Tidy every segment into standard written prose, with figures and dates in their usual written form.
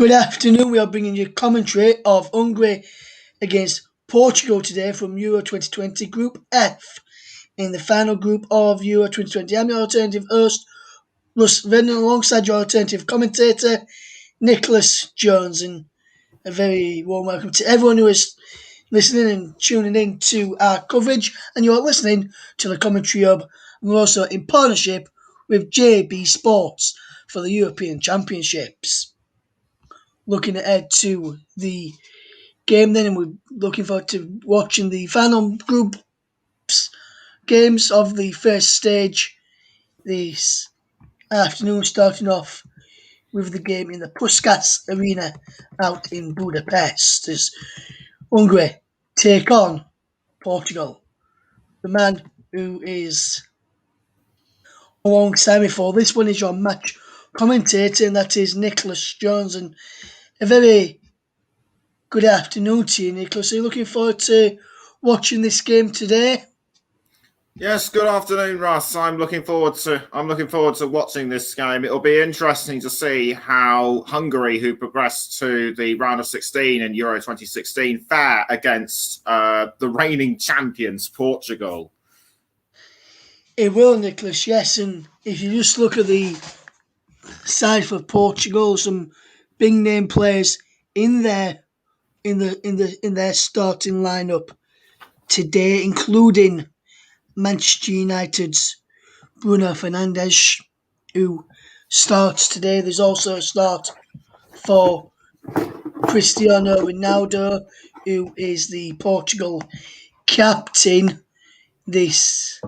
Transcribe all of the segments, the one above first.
Good afternoon. We are bringing you commentary of Hungary against Portugal today from Euro 2020 Group F. In the final group of Euro 2020, I'm your alternative host, Russ Vernon, alongside your alternative commentator, Nicholas Jones. And a very warm welcome to everyone who is listening and tuning in to our coverage. And you are listening to the Commentary Hub. And we're also in partnership with JB Sports for the European Championships. Looking ahead to the game then, and we're looking forward to watching the final group games of the first stage this afternoon, starting off with the game in the Puskás Arena out in Budapest as Hungary take on Portugal. The man who is alongside me for this one is your match commentator, and that is Nicholas Jones. And a very good afternoon to you, Nicholas. Are you looking forward to watching this game today? Yes, good afternoon, Russ. I'm looking forward to watching this game. It'll be interesting to see how Hungary, who progressed to the round of 16 in Euro 2016, fare against the reigning champions, Portugal. It will, Nicholas. Yes, and if you just look at the side for Portugal, some big name players in there in their starting lineup today, including Manchester United's Bruno Fernandes, who starts today. There's also a start for Cristiano Ronaldo, who is the Portugal captain this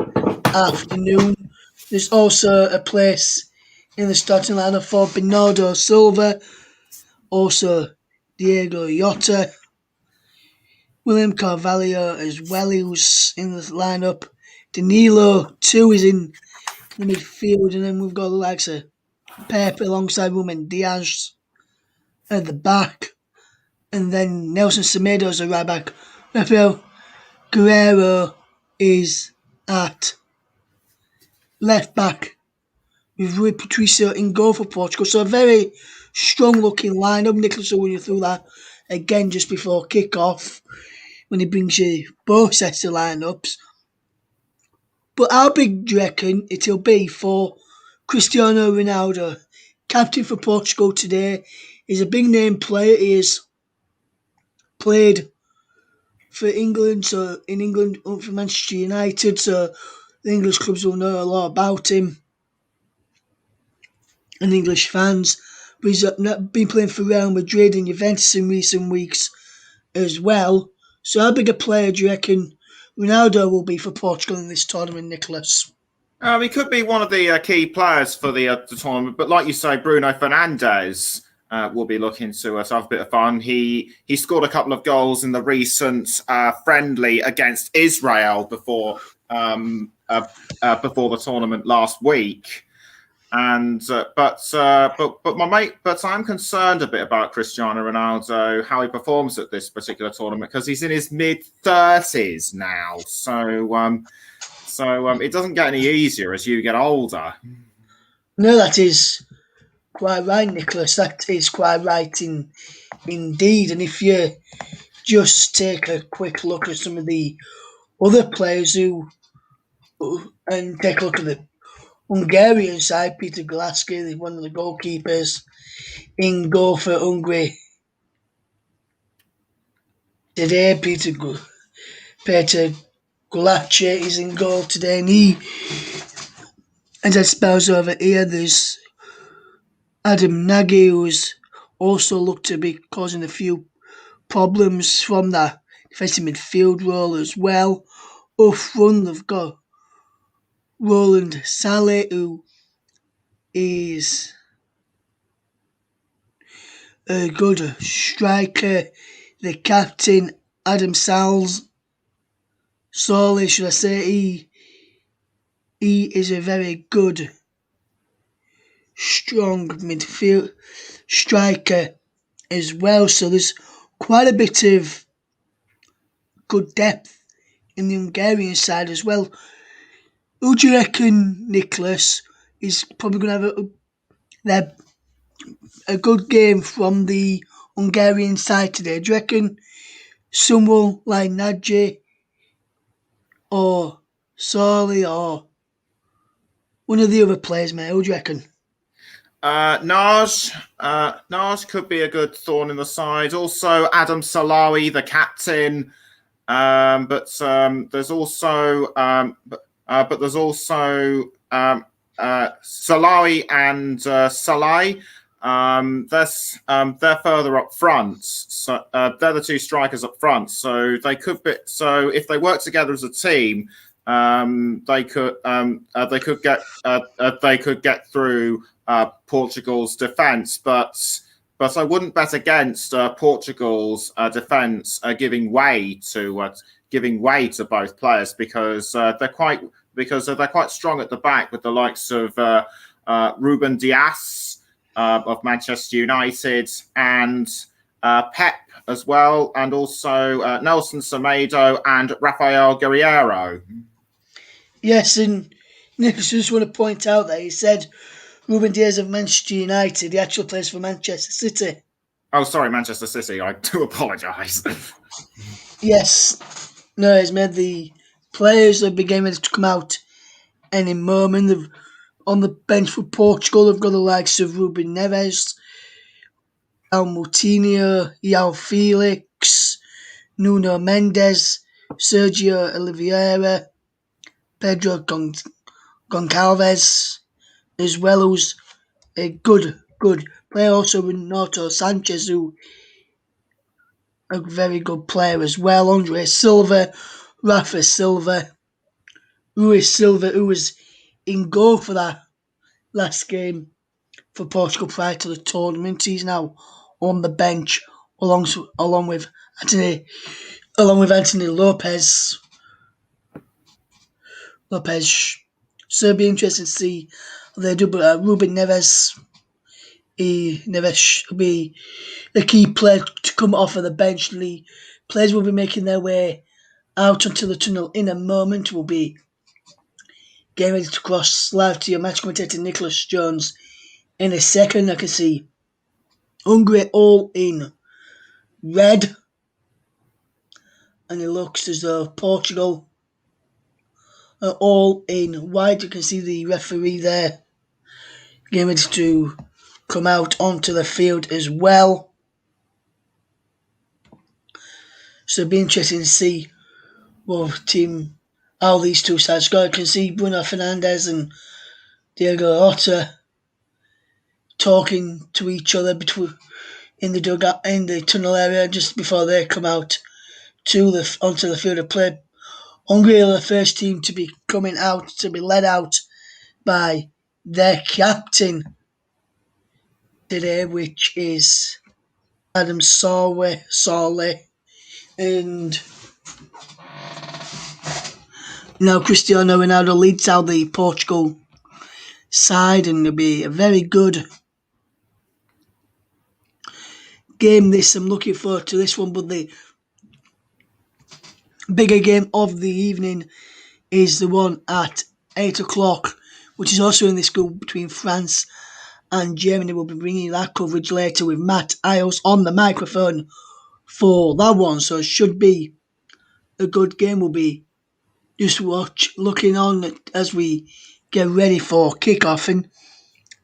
afternoon. There's also a place in the starting lineup for Bernardo Silva, also Diego Jota, William Carvalho as well, who's in the lineup. Danilo too is in the midfield, and then we've got the likes of Pepe alongside Ruben Diaz at the back, and then Nelson Semedo's a right back. Rafael Guerreiro is at left back with Rui Patricio in goal for Portugal. So a very strong looking lineup. Nicholas will run you through that again just before kick-off when he brings you both sets of lineups. But how big do you reckon it'll be for Cristiano Ronaldo, captain for Portugal today? He's a big name player. He has played for England, so in England for Manchester United, so the English clubs will know a lot about him and English fans. But he's been playing for Real Madrid and Juventus in recent weeks as well. So how big a player do you reckon Ronaldo will be for Portugal in this tournament, Nicholas? He could be one of the key players for the tournament, but like you say, Bruno Fernandes will be looking to have a bit of fun. He scored a couple of goals in the recent friendly against Israel before the tournament last week. And but I'm concerned a bit about Cristiano Ronaldo, how he performs at this particular tournament, because he's in his mid-30s now. So it doesn't get any easier as you get older. No, that is quite right, Nicholas. That is quite right indeed. And if you just take a quick look at some of the other players and take a look at the Hungarian side, Peter Glasky, one of the goalkeepers in goal for Hungary today. Peter Gulace is in goal today, and as I spells over here, there's Adam Nagy, who's also looked to be causing a few problems from that defensive midfield role as well. Up front, they've got Roland Saleh, who is a good striker. The captain, Adam Solly, should I say, he is a very good, strong midfield striker as well. So there's quite a bit of good depth in the Hungarian side as well. Who do you reckon, Nicholas, is probably going to have their a good game from the Hungarian side today? Do you reckon someone like Nadji or Soli or one of the other players, mate? Who do you reckon? Naj could be a good thorn in the side. Also, Adam Salawi, the captain. But there's also Salawi and Salai. They're further up front, so they're the two strikers up front. So they could be. So if they work together as a team, they could get through Portugal's defence, but I wouldn't bet against Portugal's defence giving way to both players because they're quite strong at the back with the likes of Ruben Dias of Manchester United and Pep as well, and also Nelson Semedo and Rafael Guerreiro. Yes, and Nicholas, just want to point out that he said Ruben Dias of Manchester United, he actually plays for Manchester City. Oh, sorry, Manchester City. I do apologise. Yes, no, he's made the players that be getting ready to come out any moment. They've, on the bench for Portugal, they've got the likes of Ruben Neves, Al Moutinho, Yao Felix, Nuno Mendes, Sergio Oliveira, Pedro Goncalves, as well as a good player, also Renato Sanchez, who a very good player as well. Andre Silva, Rafa Silva, Luis Silva, who was in goal for that last game for Portugal prior to the tournament. He's now on the bench along with Anthony Anthony Lopez. So it'll be interesting to see how they do. But Ruben Neves, Neves will be the key player to come off of the bench. The players will be making their way out onto the tunnel in a moment. Will be getting ready to cross live to your match commentator Nicholas Jones in a second. I can see Hungary all in red, and it looks as though Portugal are all in white. You can see the referee there getting ready to come out onto the field as well. So it'll be interesting to see what team, how these two sides go. I can see Bruno Fernandes and Diego Rota talking to each other between in the dugout in the tunnel area just before they come out to the onto the field of play. Hungary are the first team to be coming out, to be led out by their captain today, which is Adam Sole, and now Cristiano Ronaldo leads out the Portugal side, and it'll be a very good game. This I'm looking forward to this one, but the bigger game of the evening is the one at 8 o'clock, which is also in this group between France and Germany. We'll be bringing that coverage later with Matt Isles on the microphone for that one, so it should be a good game. We'll be just looking on as we get ready for kickoff,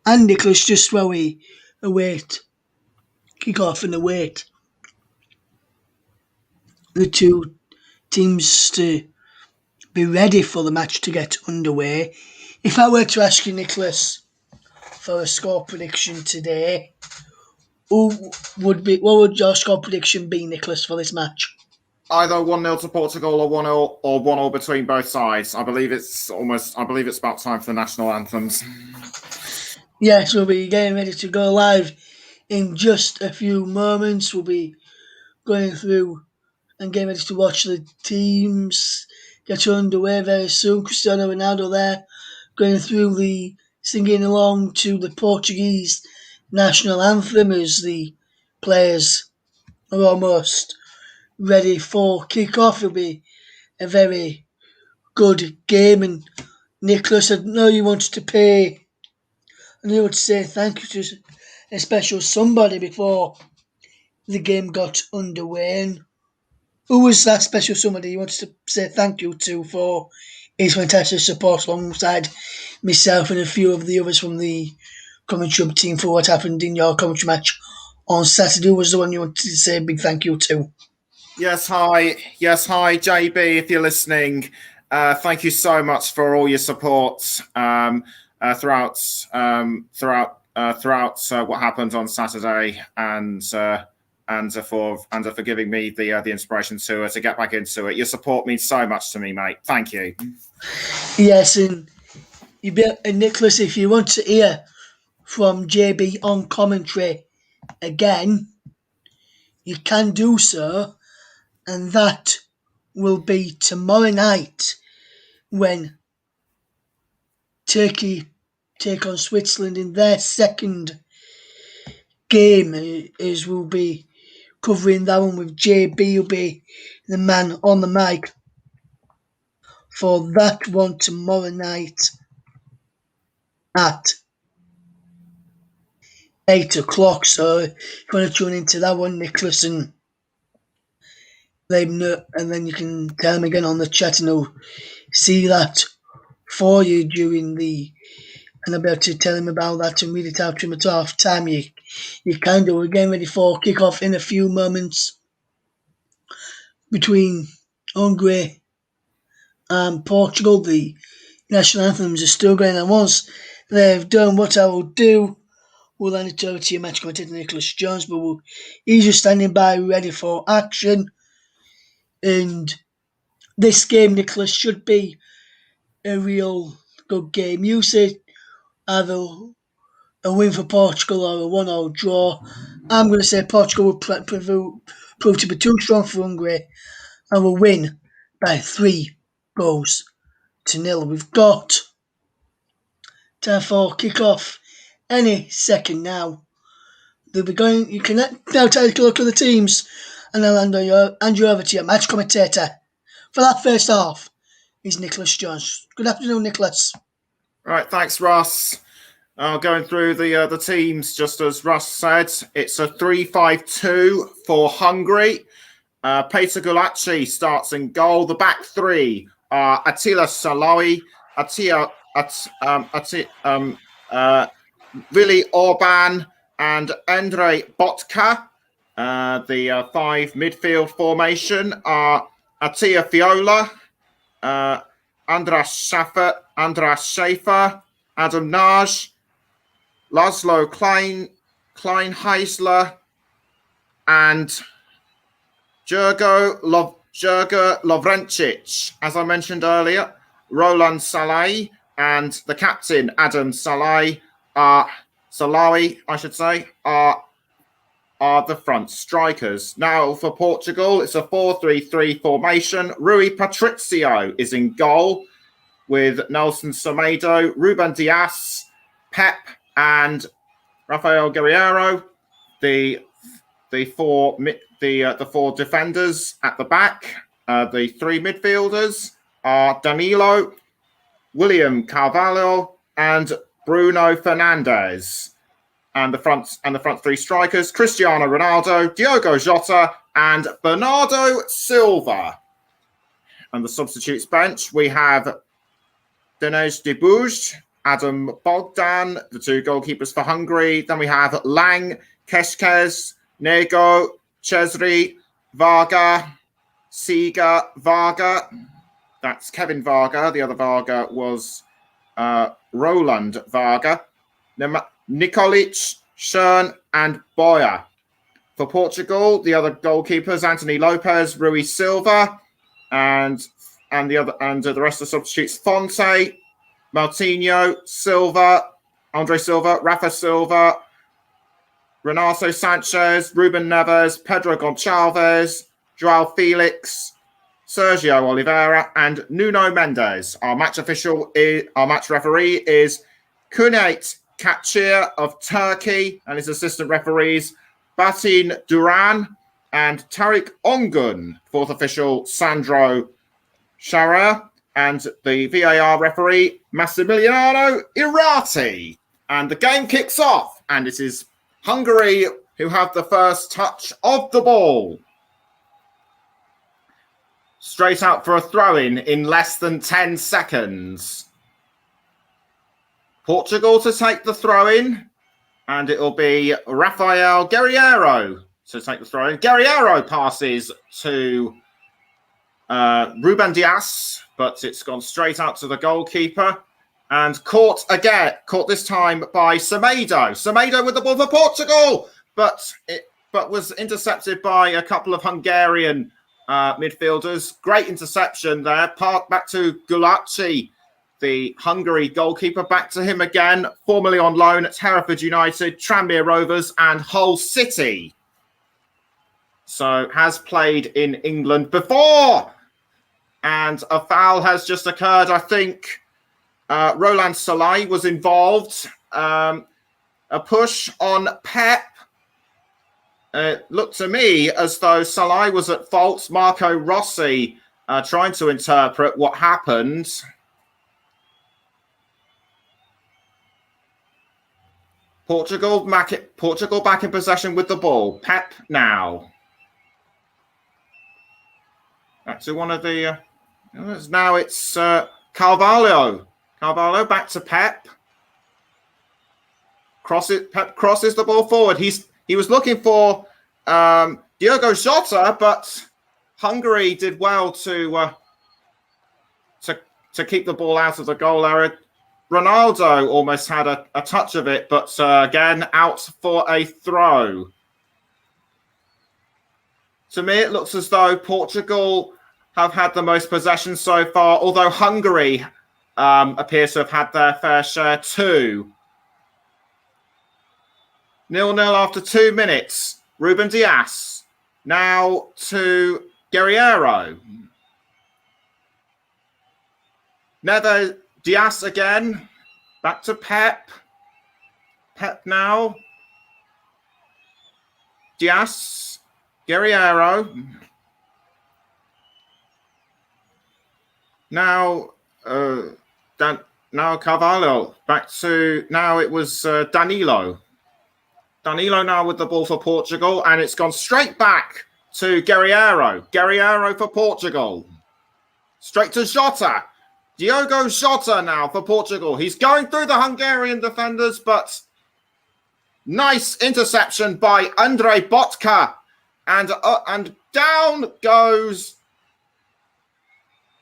and Nicholas, just while we await kickoff and await the two teams to be ready for the match to get underway. If I were to ask you, Nicholas, for a score prediction today, what would your score prediction be, Nicholas, for this match? Either 1-0 to Portugal or 1-0 or 1-0 between both sides. I believe it's about time for the national anthems. Yes, we'll be getting ready to go live in just a few moments. We'll be going through and getting ready to watch the teams get underway very soon. Cristiano Ronaldo there going through the singing along to the Portuguese national anthem as the players are almost ready for kick-off. It'll be a very good game, and Nicholas, I know you wanted to pay and he would say thank you to a special somebody before the game got underway. And who was that special somebody you wanted to say thank you to for his fantastic support alongside myself and a few of the others from the commentary team for what happened in your commentary match on Saturday? Who was the one you wanted to say a big thank you to? Yes, hi, JB. If you're listening, thank you so much for all your support throughout what happened on Saturday, and for giving me the inspiration to get back into it. Your support means so much to me, mate. Thank you. Yes, and Nicholas, if you want to hear from JB on commentary again, you can do so, and that will be tomorrow night when Turkey take on Switzerland in their second game. As we'll be covering that one with JB, will be the man on the mic for that one tomorrow night at 8 o'clock. So if you want to tune into that one, Nicholas, and let him know, and then you can tell him again on the chat, and he'll see that for you during the, and I'll be able to tell him about that and read it out to him at half time. You can do. We're getting ready for kick-off in a few moments between Hungary and Portugal. The national anthems are still going, and once they've done, what I will do, we'll hand it over to your match commentator Nicholas Jones, but he's just standing by ready for action. And this game, Nicholas, should be a real good game. You say either a win for Portugal or a 1-0 draw. I'm going to say Portugal will prove to be too strong for Hungary and will win by 3-0. We've got time for kick-off any second now. They'll be going. You can now take a look at the teams, and I'll hand you over to your match commentator for that first half. Is Nicholas Jones. Good afternoon, Nicholas. Right, thanks, Russ. Going through the teams, just as Russ said, it's a 3-5-2 for Hungary. Peter Gulacsi starts in goal. The back three are Attila Salawi, Willy Orban, and Andrei Botka. The five midfield formation are Attila Fiola, Andras Schaefer, Adam Naj, Laszlo Kleinheisler, and Jurgo Lovrencic. As I mentioned earlier, Roland Salai and the captain Adam Salawi are the front strikers. Now for Portugal, it's a 4-3-3 formation. Rui Patricio is in goal with Nelson Semedo, Ruben Dias, Pep, and Rafael Guerreiro. The four defenders at the back. The three midfielders are Danilo, William Carvalho, and Bruno Fernandes. And the front three strikers: Cristiano Ronaldo, Diogo Jota, and Bernardo Silva. And the substitutes bench, we have Denis Debuj, Adam Bogdan, the two goalkeepers for Hungary. Then we have Lang, Keskes, Nego, Chesri, Varga, Siga, Varga. That's Kevin Varga. The other Varga was Roland Varga. Nikolic, Schön, and Boya. For Portugal, the other goalkeepers: Anthony Lopez, Rui Silva, and the rest of the substitutes: Fonte, Martinho, Silva, Andre Silva, Rafa Silva, Renato Sanchez, Ruben Neves, Pedro Gonçalves, Joao Felix, Sergio Oliveira, and Nuno Mendes. Our match referee is Cüneyt Kaçır of Turkey, and his assistant referees Batin Duran and Tariq Ongun. Fourth official Sandro Sharer, and the VAR referee Massimiliano Irati. And the game kicks off, and it is Hungary who have the first touch of the ball. Straight out for a throw-in less than 10 seconds. Portugal to take the throw-in, and it'll be Rafael Guerreiro to take the throw-in. Guerreiro passes to Ruben Dias, but it's gone straight out to the goalkeeper. And caught this time by Semedo. Semedo with the ball for Portugal, but was intercepted by a couple of Hungarian midfielders. Great interception there. Back to Gulaci, the Hungary goalkeeper. Back to him again, formerly on loan at Hereford United, Tranmere Rovers and Hull City. So has played in England before. And a foul has just occurred, I think. Roland Salai was involved. A push on Pep. It looked to me as though Salai was at fault. Marco Rossi trying to interpret what happened. Portugal back in possession with the ball. Pep now. Back to one of the... now it's Carvalho. Carvalho back to Pep. Pep crosses the ball forward. He was looking for Diogo Jota, but Hungary did well to keep the ball out of the goal area. Ronaldo almost had a touch of it, but again, out for a throw. To me, it looks as though Portugal have had the most possession so far, although Hungary appears to have had their fair share too. 0-0 after 2 minutes. Ruben Dias now to Guerreiro. Never Dias again. Back to Pep. Pep now. Dias. Guerreiro. Now Carvalho. Back to... Now it was Danilo. Danilo now with the ball for Portugal, and it's gone straight back to Guerreiro. Guerreiro for Portugal. Straight to Jota. Diogo Jota now for Portugal. He's going through the Hungarian defenders, but nice interception by Andrej Botka. And down goes...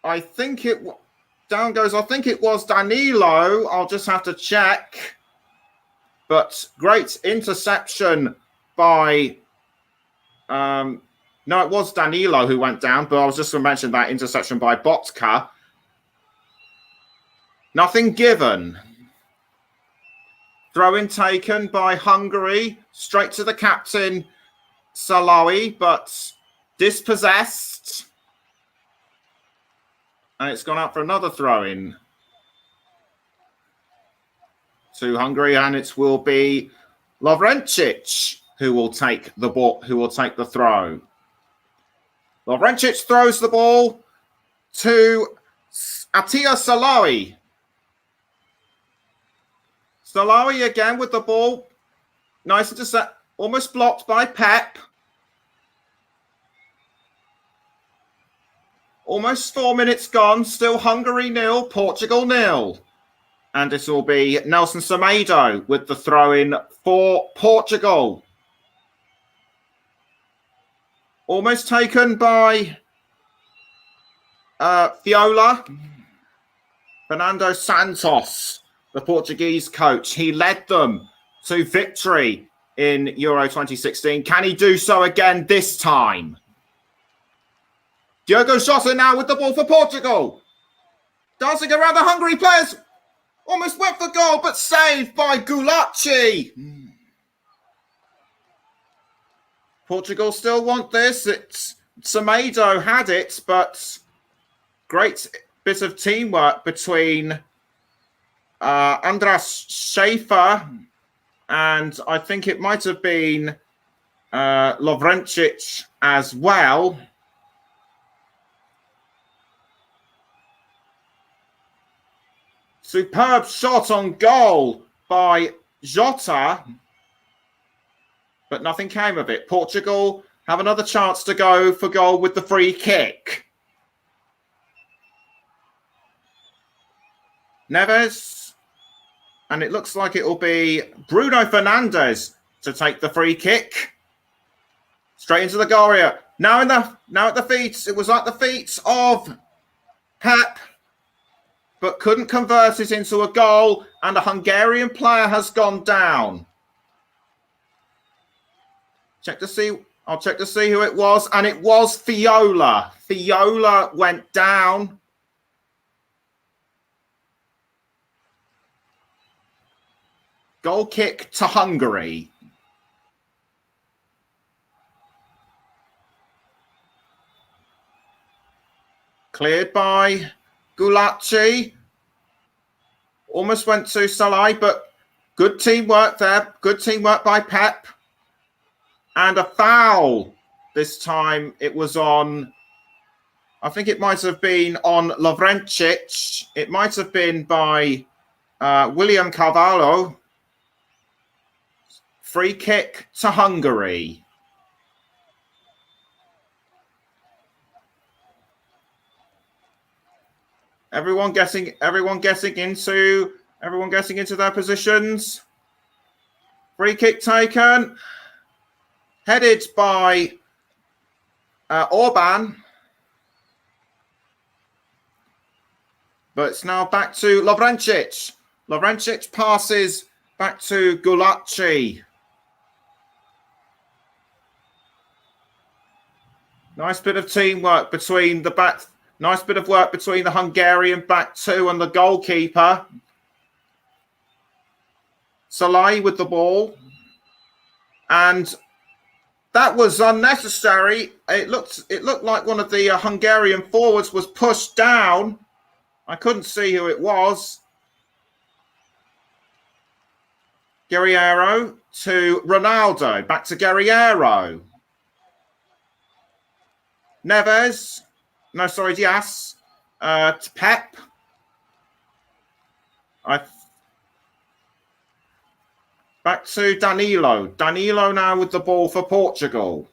I think it was Danilo. I'll just have to check. But great interception by... no, it was Danilo who went down, but I was just going to mention that interception by Botka. Nothing given. Throw-in taken by Hungary. Straight to the captain, Salawi, but dispossessed. And it's gone out for another throw-in to Hungary, and it will be Lovrencic who will take the ball, who will take the throw. Lovrencic throws the ball to Attila Salawi. Salawi again with the ball. Nice intercept, almost blocked by Pep. Almost 4 minutes gone. Still Hungary 0, Portugal 0. And this will be Nelson Semedo with the throw-in for Portugal. Almost taken by Fiola. Fernando Santos, the Portuguese coach. He led them to victory in Euro 2016. Can he do so again this time? Diogo Jota now with the ball for Portugal. Dancing around the Hungary players. Almost went for goal, but saved by Gulaci. Portugal still want this. Semedo had it, but great bit of teamwork between Andras Schaefer and I think it might have been Lovrencic as well. Superb shot on goal by Jota, but nothing came of it. Portugal have another chance to go for goal with the free kick. Neves, and it looks like it will be Bruno Fernandes to take the free kick. Straight into the goal area. Now at the feet. It was at the feet of Pep, but couldn't convert it into a goal, and a Hungarian player has gone down. I'll check to see who it was, and it was Fiola. Fiola went down. Goal kick to Hungary. Cleared by Gulacsi. Almost went to Salai, but good teamwork there. Good teamwork by Pep. And a foul. This time it was on, I think it might have been on Lovrencic. It might have been by William Carvalho. Free kick to Hungary. Everyone getting into their positions. Free kick taken. Headed by Orban. But it's now back to Lovrencic. Lovrencic passes back to Gulacsi. Nice bit of teamwork between the back. Nice bit of work between the Hungarian back two and the goalkeeper. Salai with the ball. And that was unnecessary. It looked like one of the Hungarian forwards was pushed down. I couldn't see who it was. Guerreiro to Ronaldo. Back to Guerreiro. Neves. No, sorry, Diaz. To Pep. Back to Danilo. Danilo now with the ball for Portugal.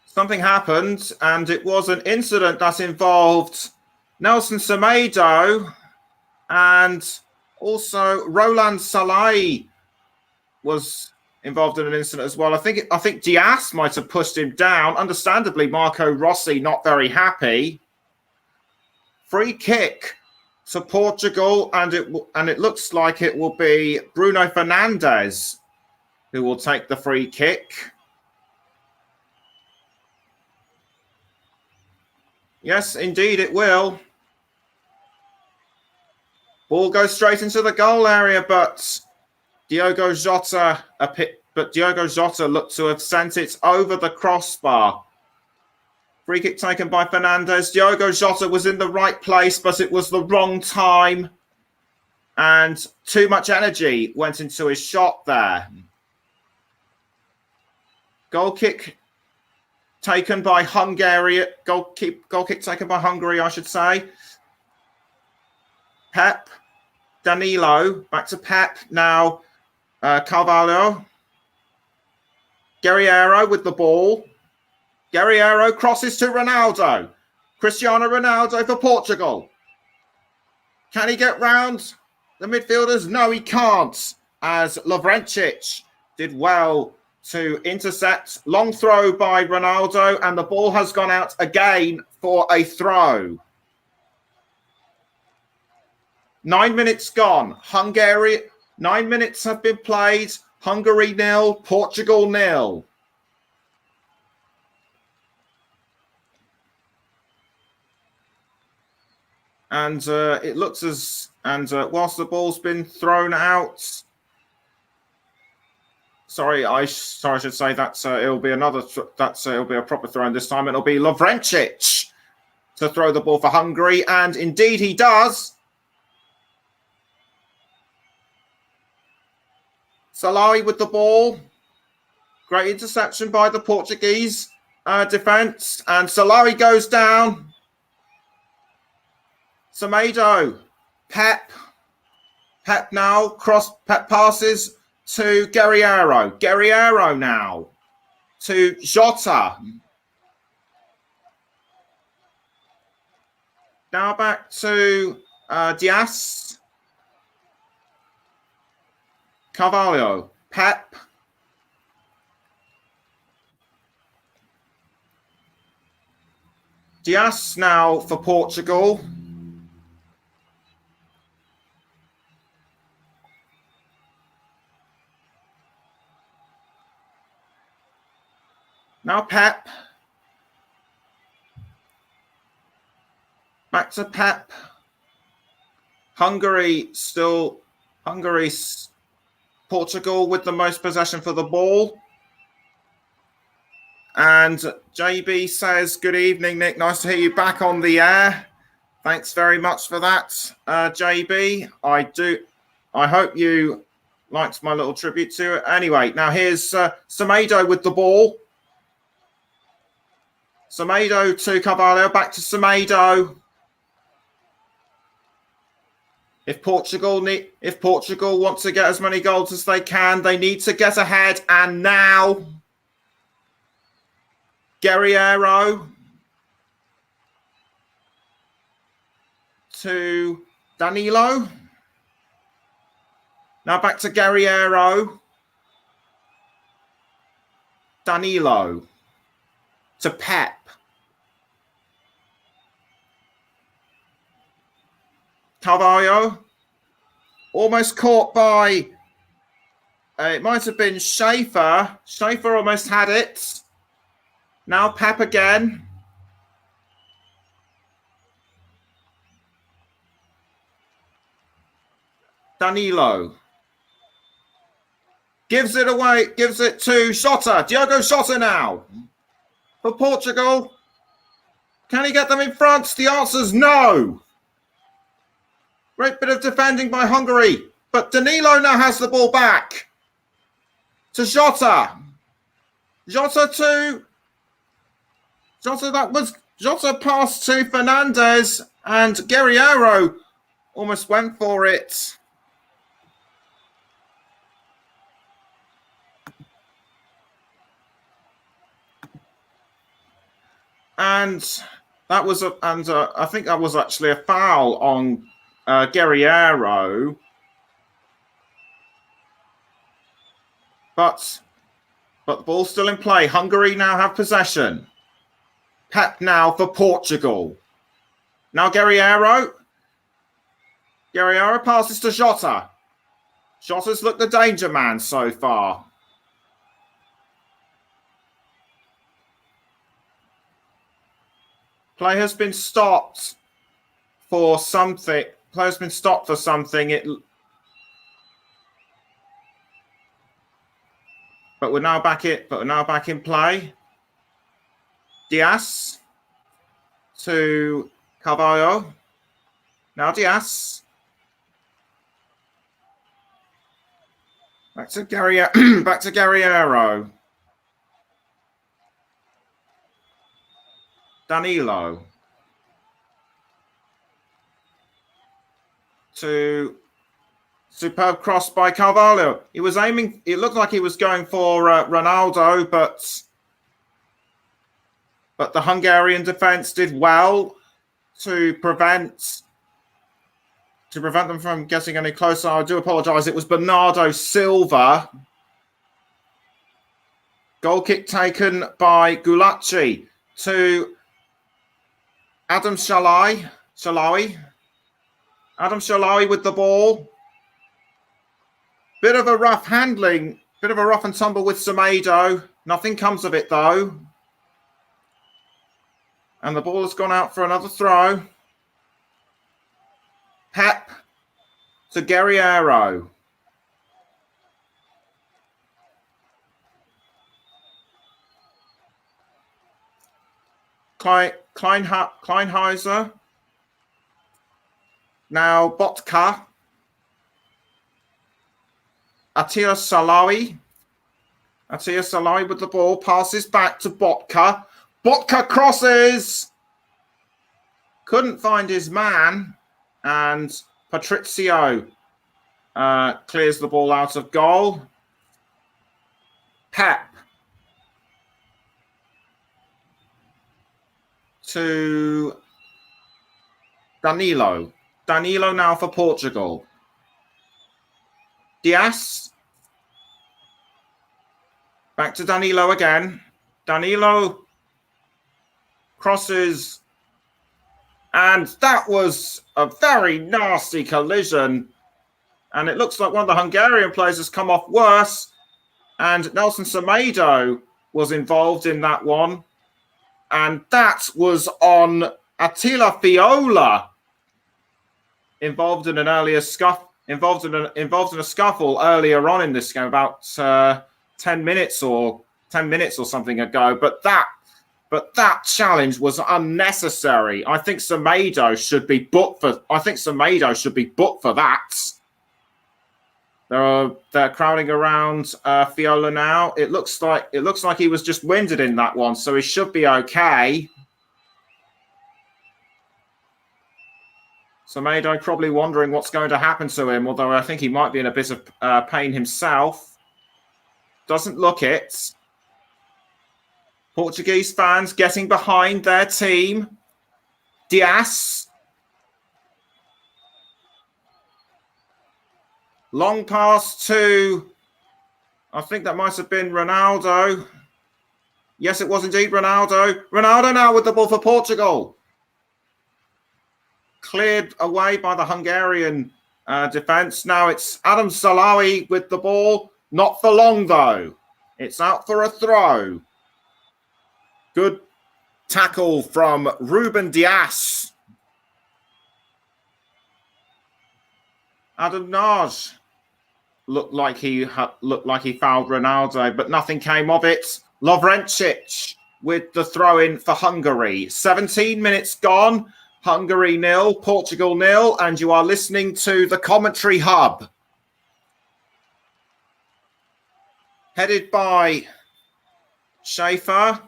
Something happened, and it was an incident that involved Nelson Semedo and also Roland Salai was involved in an incident as well. I think Diaz might have pushed him down. Understandably, Marco Rossi not very happy. Free kick to Portugal, and it looks like it will be Bruno Fernandes who will take the free kick. Yes, indeed it will. Ball goes straight into the goal area, but Diogo Jota looked to have sent it over the crossbar. Free kick taken by Fernandes. Diogo Jota was in the right place, but it was the wrong time. And too much energy went into his shot there. Goal kick taken by Hungary. Goal kick taken by Hungary, I should say. Pep. Danilo. Back to Pep. Now Carvalho. Guerreiro with the ball. Guerreiro crosses to Ronaldo. Cristiano Ronaldo for Portugal. Can he get round the midfielders? No, he can't. As Lovrencic did well to intercept. Long throw by Ronaldo, and the ball has gone out again for a throw. 9 minutes gone. 9 minutes have been played. Hungary 0, Portugal 0. And it looks as, whilst the ball's been thrown out, I should say that it'll be it'll be a proper throw, and this time it'll be Lovrencic to throw the ball for Hungary, and indeed he does. Salai with the ball. Great interception by the Portuguese defence, and Salai goes down. Semedo, Pep, Pep now Pep passes to Guerriero. Guerriero now to Jota. Now back to Diaz. Carvalho. Pep. Diaz now for Portugal. Now Pep. Back to Pep. Portugal with the most possession for the ball. And JB says, good evening, Nick. Nice to hear you back on the air. Thanks very much for that, JB. I hope you liked my little tribute to it. Anyway, now here's Semedo with the ball. Semedo to Carvalho, back to Semedo. If Portugal want to get as many goals as they can, they need to get ahead. And now, Guerriero to Danilo. Now back to Guerriero. Danilo to Pep. Carvalho, almost caught by, it might have been Schaefer. Schaefer almost had it. Now Pep again. Danilo. Gives it away, gives it to Jota. Diogo Jota now. For Portugal. Can he get them in front? The answer's no. Great bit of defending by Hungary. But Danilo now has the ball back. To Jota. Jota passed to Fernandez. And Guerriero almost went for it. And that was I think that was actually a foul on Guerriero. But the ball's still in play. Hungary now have possession. Pep now for Portugal. Now Guerriero. Guerriero passes to Jota. Jota's looked the danger man so far. Play has been stopped for something. But we're now back in play. Diaz to Carvalho. Now Diaz. Back to Guerriero. Danilo to superb cross by Carvalho. He was aiming. It looked like he was going for Ronaldo, but the Hungarian defense did well to prevent them from getting any closer. I do apologise. It was Bernardo Silva. Goal kick taken by Gulacsi to Adam Shalawi. Adam Shalawi with the ball. Bit of a rough and tumble with Semedo. Nothing comes of it though. And the ball has gone out for another throw. Pep to Guerriero. Kleinheiser. Now Botka. Attila Salawi with the ball. Passes back to Botka. Botka crosses. Couldn't find his man. And Patrizio clears the ball out of goal. Pep to Danilo. Danilo now for Portugal. Diaz. Back to Danilo again. Danilo crosses. And that was a very nasty collision. And it looks like one of the Hungarian players has come off worse. And Nelson Semedo was involved in that one. And that was on Attila Fiola, involved in an earlier scuffle, involved in a scuffle earlier on in this game, about 10 minutes or something ago. But that challenge was unnecessary. I think Semedo should be booked for. That. They're crowding around Fiola now. It looks like he was just winded in that one, so he should be okay. Semedo probably wondering what's going to happen to him, although I think he might be in a bit of pain himself. Doesn't look it. Portuguese fans getting behind their team. Diaz. Long pass to, I think that might have been Ronaldo. Yes, it was indeed Ronaldo. Ronaldo now with the ball for Portugal. Cleared away by the Hungarian defence. Now it's Adam Salawi with the ball. Not for long, though. It's out for a throw. Good tackle from Ruben Diaz. Adam Naj looked like he fouled Ronaldo, but nothing came of it. Lovrencic with the throw-in for Hungary. 17 minutes gone. Hungary 0, Portugal 0, and you are listening to the Commentary Hub. Headed by Schaefer.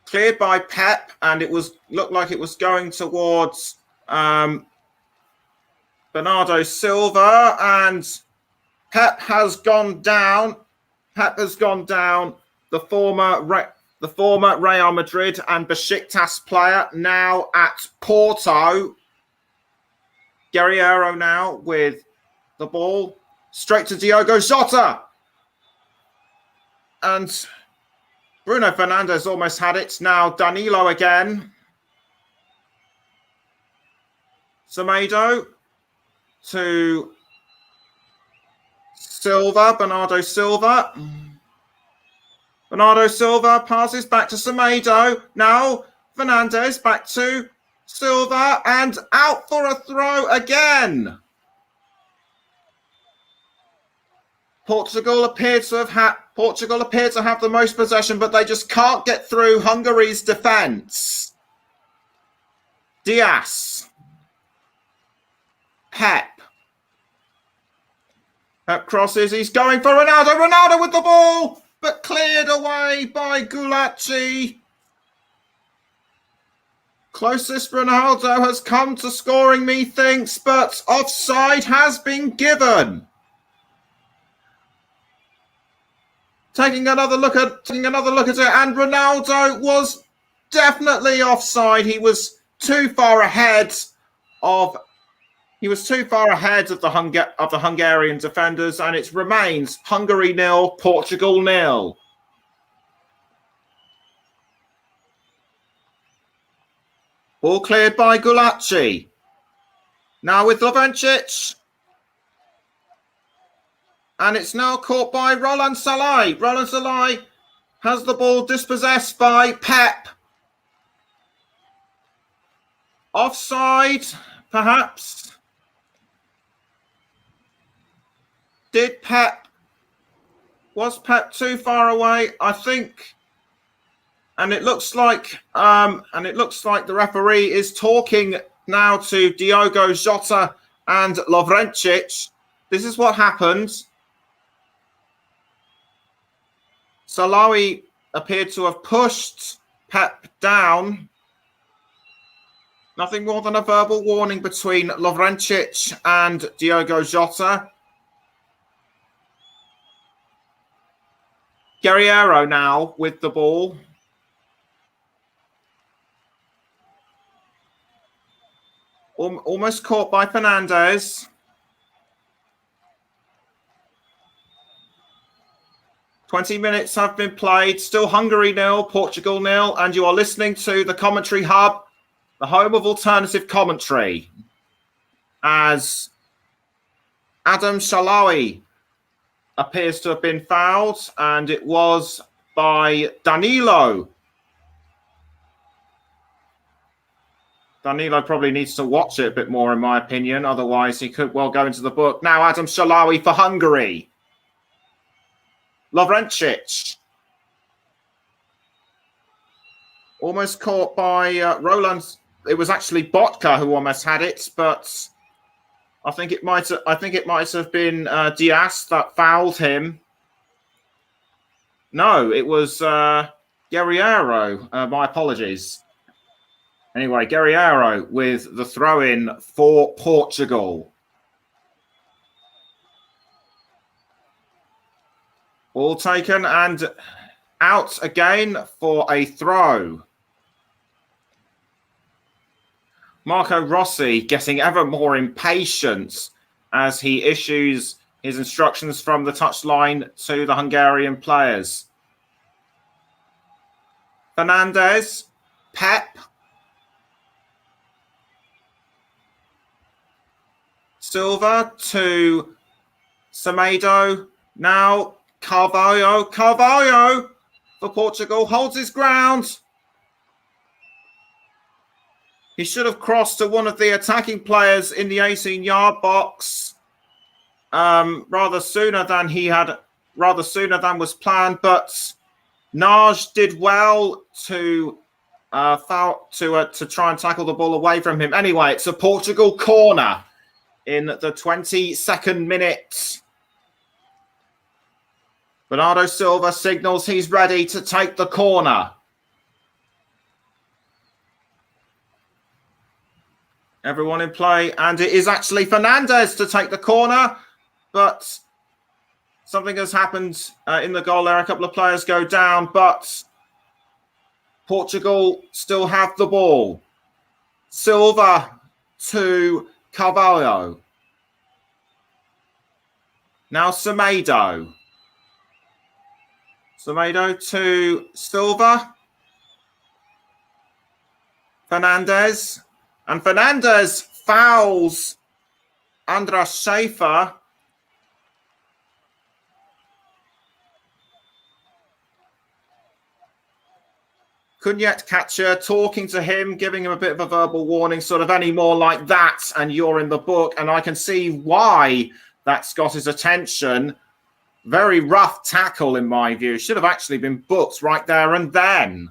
Cleared by Pep, and looked like it was going towards Bernardo Silva, and Pep has gone down. The former Real Madrid and Besiktas player, now at Porto. Guerreiro now with the ball. Straight to Diogo Jota. And Bruno Fernandes almost had it. Now Danilo again. Semedo to Silva, Bernardo Silva. Bernardo Silva passes back to Semedo. Now Fernandes back to Silva and out for a throw again. Portugal appear to have the most possession, but they just can't get through Hungary's defence. Diaz. Pep crosses. He's going for Ronaldo. Ronaldo with the ball, but cleared away by Gulacsi. Closest Ronaldo has come to scoring, methinks, but offside has been given. Taking another look at it, and Ronaldo was definitely offside. He was too far ahead of the Hungarian defenders, and it remains Hungary 0, Portugal 0. Ball cleared by Gulacsi. Now with Lovrencic. And it's now caught by Roland Salai. Roland Salai has the ball dispossessed by Pep. Offside, perhaps. Was Pep too far away? I think. And it looks like the referee is talking now to Diogo Jota and Lovrencic. This is what happened. Salawi appeared to have pushed Pep down. Nothing more than a verbal warning between Lovrencic and Diogo Jota. Guerreiro now with the ball. Almost caught by Fernandes. 20 minutes have been played. Still Hungary 0, Portugal 0. And you are listening to the Commentary Hub, the home of alternative commentary. As Adam Shalawi appears to have been fouled. And it was by Danilo. Danilo probably needs to watch it a bit more, in my opinion. Otherwise, he could well go into the book. Now, Adam Shalawi for Hungary. Lovrencic. Almost caught by Roland. It was actually Botka who almost had it, but I think it might have been Diaz that fouled him. No, it was Guerreiro. My apologies. Anyway, Guerreiro with the throw-in for Portugal. Ball taken and out again for a throw. Marco Rossi getting ever more impatient as he issues his instructions from the touchline to the Hungarian players. Fernandes, Pep. Silva to Semedo. Now Carvalho for Portugal holds his ground. He should have crossed to one of the attacking players in the 18-yard box rather sooner than was planned. But Naj did well to try and tackle the ball away from him. Anyway, it's a Portugal corner in the 22nd minute. Bernardo Silva signals he's ready to take the corner. Everyone in play, and it is actually Fernandes to take the corner, but something has happened in the goal there. A couple of players go down, but Portugal still have the ball. Silva to Carvalho. Now Semedo. Semedo to Silva. Fernandes. And Fernandes fouls Andras Schaefer. Couldn't yet catch her, talking to him, giving him a bit of a verbal warning, sort of any more like that, and you're in the book. And I can see why that's got his attention. Very rough tackle, in my view. Should have actually been booked right there and then.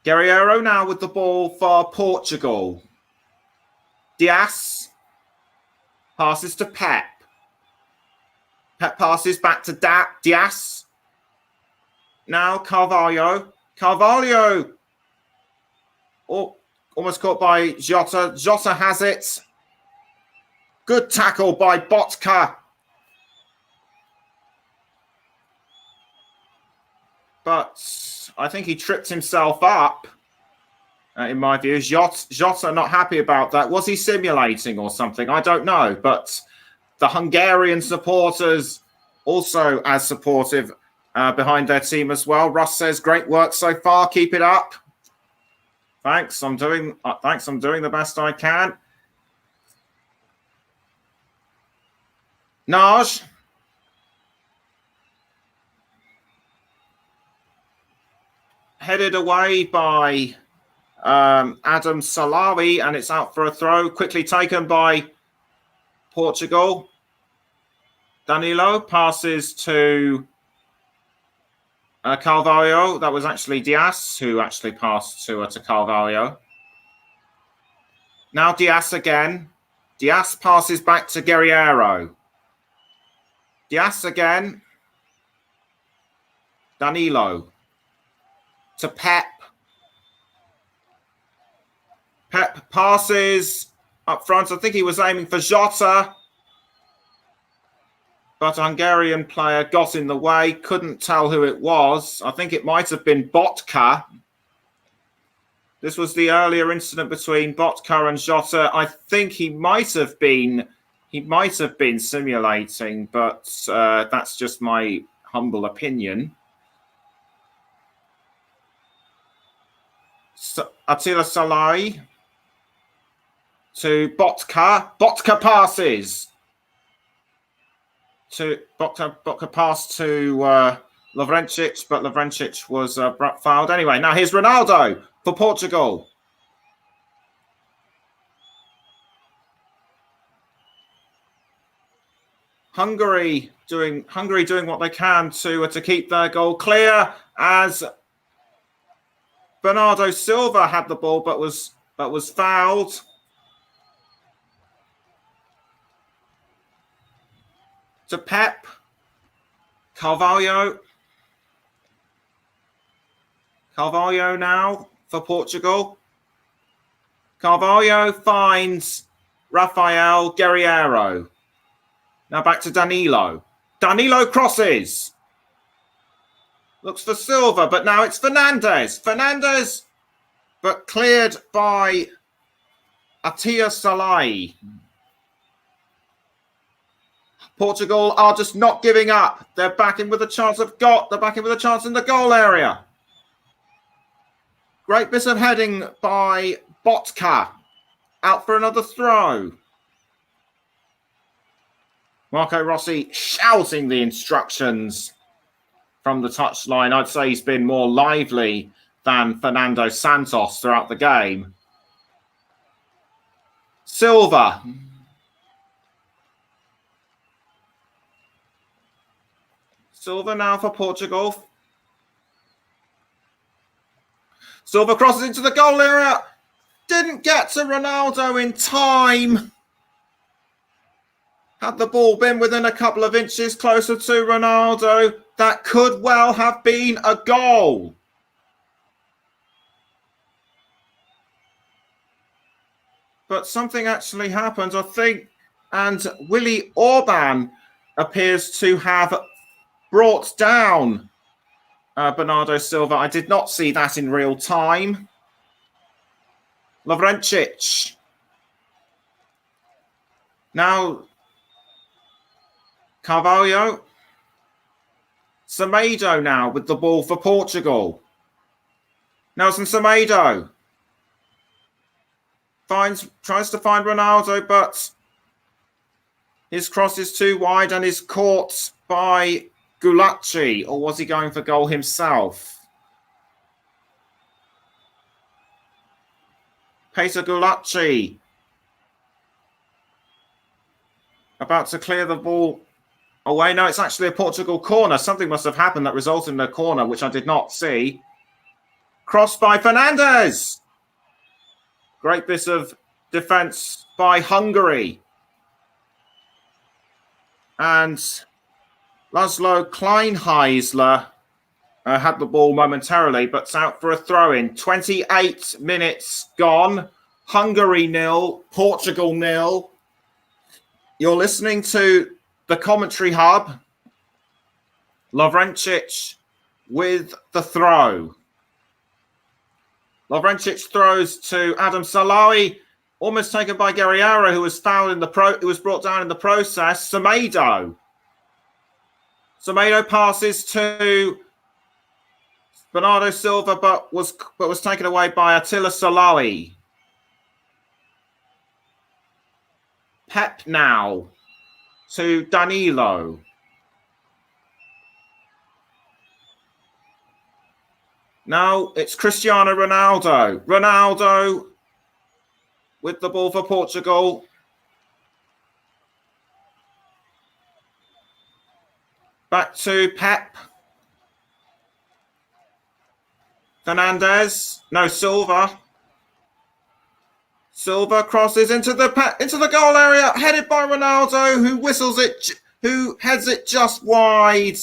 Guerreiro now with the ball for Portugal. Diaz passes to Pep. Pep passes back to Diaz. Now Carvalho. Carvalho. Oh, almost caught by Jota. Jota has it. Good tackle by Botka. But I think he tripped himself up, in my view. Jota not happy about that. Was he simulating or something? I don't know. But the Hungarian supporters also as supportive behind their team as well. Russ says, great work so far. Keep it up. Thanks. I'm doing the best I can. Naj. Headed away by Adam Salawi, and it's out for a throw. Quickly taken by Portugal. Danilo passes to Carvalho. That was actually Diaz who actually passed to Carvalho. Now Diaz again. Diaz passes back to Guerreiro. Diaz again. Danilo. to Pep. Pep passes up front. I think he was aiming for Jota, but a Hungarian player got in the way. Couldn't tell who it was. I think it might have been Botka. This was the earlier incident between Botka and Jota. I think he might have been simulating, but that's just my humble opinion. Attila Salai to Botka. Botka passes to Botka passed to Lovrencic, but Lovrencic was fouled. Anyway, now here's Ronaldo for Portugal. Hungary doing what they can to keep their goal clear, as Bernardo Silva had the ball but was fouled. To Pep. Carvalho now for Portugal. Carvalho finds Rafael Guerreiro. Now back to Danilo. Danilo crosses. Looks for Silva, but now it's Fernandes. Fernandes, but cleared by Attila Salai. Portugal are just not giving up. They're back in with a chance They're back in with a chance in the goal area. Great bit of heading by Botka. Out for another throw. Marco Rossi shouting the instructions from the touchline. I'd say he's been more lively than Fernando Santos throughout the game. Silva. Silva now for Portugal. Silva crosses into the goal area. Didn't get to Ronaldo in time. Had the ball been within a couple of inches closer to Ronaldo, that could well have been a goal. But something actually happened, I think, and Willy Orban appears to have brought down Bernardo Silva. I did not see that in real time. Lovrencic. Now Carvalho. Semedo now with the ball for Portugal. Nelson Semedo tries to find Ronaldo, but his cross is too wide and is caught by Gulacsi. Or was he going for goal himself? Peter Gulacsi about to clear the ball away. No, it's actually a Portugal corner. Something must have happened that resulted in a corner, which I did not see. Crossed by Fernandes. Great bit of defence by Hungary. And Laszlo Kleinheisler had the ball momentarily, but it's out for a throw-in. 28 minutes gone. Hungary 0, Portugal 0. You're listening to the commentary hub. Lovrencic with the throw. Lovrencic throws to Adam Salawi, almost taken by Guerreiro, who was fouled who was brought down in the process. Semedo passes to Bernardo Silva, but was taken away by Attila Salawi. Pep now to Danilo. Now it's Cristiano Ronaldo. Ronaldo with the ball for Portugal. Back to Pep. Fernandes. No, Silva. Silva crosses into the goal area, headed by Ronaldo, who heads it just wide.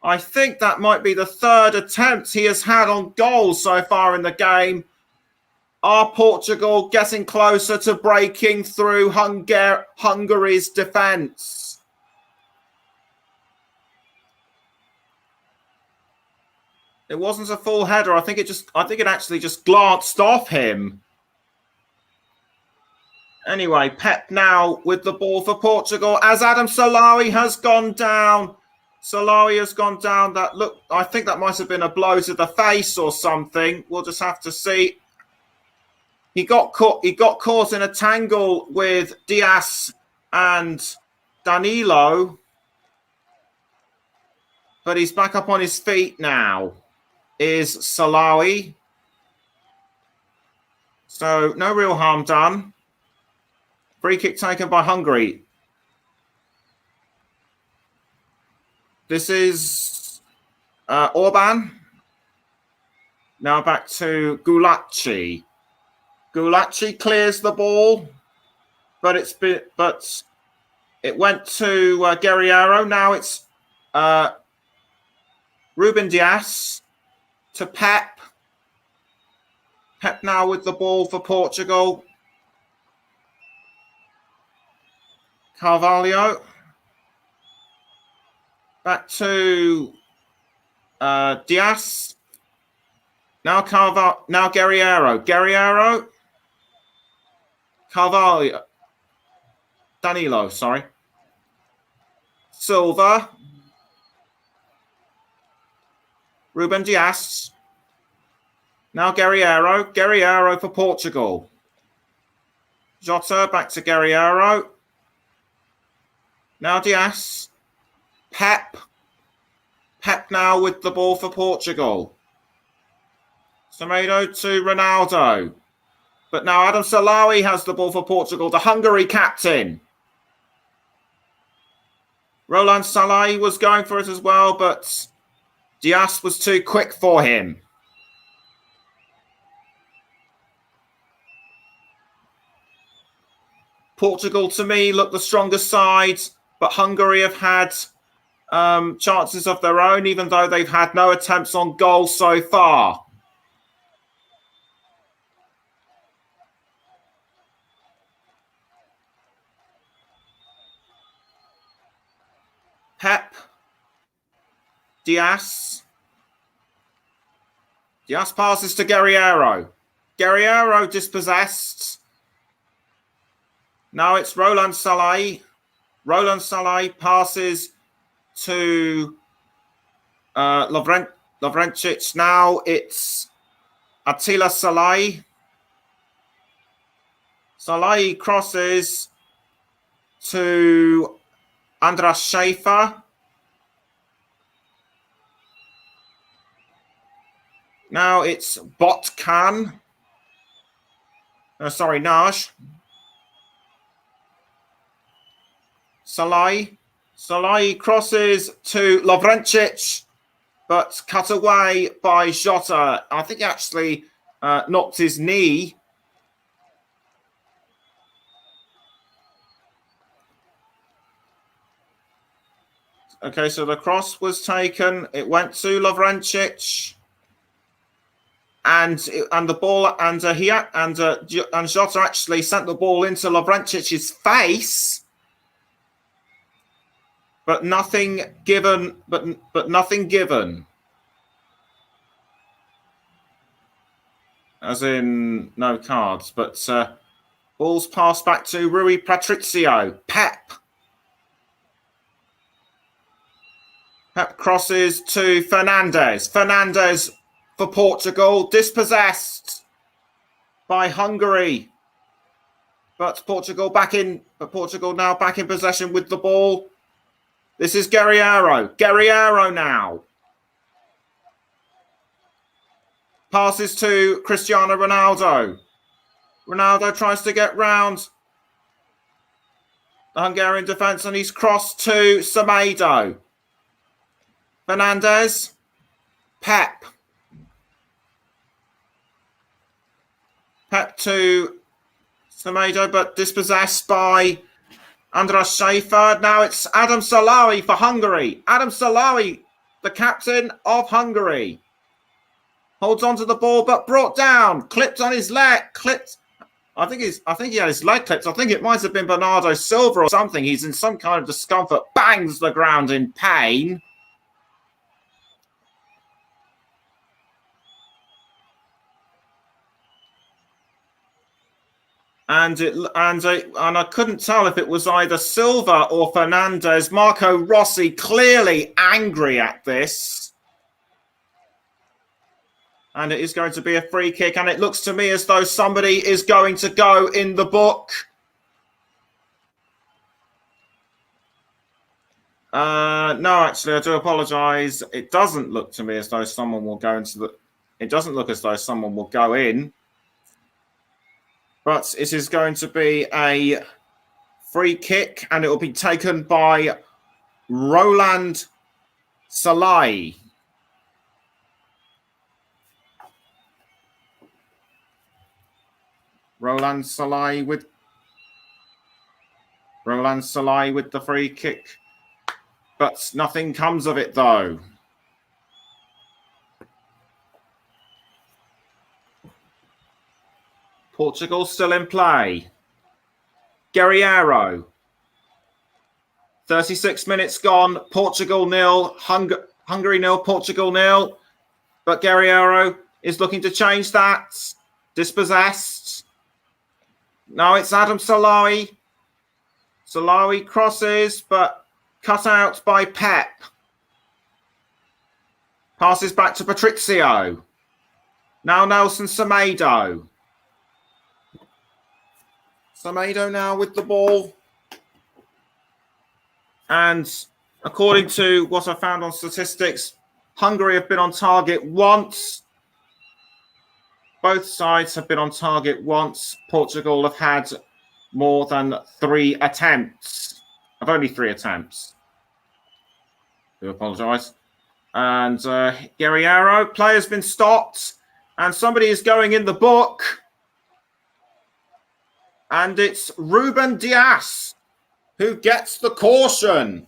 I think that might be the third attempt he has had on goal so far in the game. Are Portugal getting closer to breaking through Hungary's defence? It wasn't a full header. I think it actually just glanced off him. Anyway, Pep now with the ball for Portugal as Adam Salawi has gone down. Salawi has gone down. I think that might have been a blow to the face or something. We'll just have to see. He got caught in a tangle with Diaz and Danilo. But he's back up on his feet now. Is Salawi. So no real harm done. Free kick taken by Hungary. This is Orban. Now back to Gulacsi. Gulacsi clears the ball, but it went to Guerreiro. Now it's Ruben Dias to Pep. Pep now with the ball for Portugal. Carvalho. Back to Diaz. Now Guerreiro. Carvalho. Danilo, sorry. Silva. Ruben Dias. Now Guerreiro. Guerreiro for Portugal. Jota back to Guerreiro. Now Diaz. Pep. Pep now with the ball for Portugal. Semedo to Ronaldo. But now Adam Salawi has the ball for Portugal, the Hungary captain. Roland Salahi was going for it as well, but Diaz was too quick for him. Portugal, to me, look the stronger side, but Hungary have had chances of their own, even though they've had no attempts on goal so far. Pep. Diaz. Diaz passes to Guerreiro. Guerreiro dispossessed. Now it's Roland Salahi. Roland Salahi passes to Lovrencic. Now it's Attila Salahi. Salahi crosses to Andras Schaefer. Now it's Botkan. Naj. Salahi crosses to Lovrencic, but cut away by Jota. I think he actually knocked his knee. Okay, so the cross was taken. It went to Lovrencic, and the ball and Jota actually sent the ball into Lovrencic's face. But nothing given. But nothing given. As in no cards. But balls passed back to Rui Patricio. Pep. Pep crosses to Fernandes. Fernandes for Portugal. Dispossessed by Hungary. But Portugal now back in possession with the ball. This is Guerreiro. Guerreiro now. Passes to Cristiano Ronaldo. Ronaldo tries to get round the Hungarian defence, and he's crossed to Semedo. Fernandes. Pep. Pep to Semedo, but dispossessed by Andras Schaefer. Now it's Adam Salawi for Hungary. Adam Salawi the captain of Hungary. Holds onto the ball, but brought down. Clipped on his leg. Clipped. I think he had his leg clipped. I think it might have been Bernardo Silva or something. He's in some kind of discomfort. Bangs the ground in pain. And I couldn't tell if it was either Silva or Fernandez. Marco Rossi clearly angry at this. And it is going to be a free kick. And it looks to me as though somebody is going to go in the book. No, actually, I do apologise. It doesn't look to me as though someone will go into the... It doesn't look as though someone will go in. But it is going to be a free kick, and it will be taken by Roland Salai. Roland Salai with the free kick. But nothing comes of it, though. Portugal still in play. Guerreiro. 36 minutes gone. Portugal 0. Hungary 0. Portugal 0. But Guerreiro is looking to change that. Dispossessed. Now it's Adam Salawi. Salawi crosses, but cut out by Pep. Passes back to Patrizio. Now Nelson Semedo. Semedo now with the ball. And according to what I found on statistics, Hungary have been on target once. Both sides have been on target once. Portugal have had more than 3 attempts. Only 3 attempts. I do apologise. And Guerreiro, player's been stopped. And somebody is going in the book. And it's Ruben Dias who gets the caution.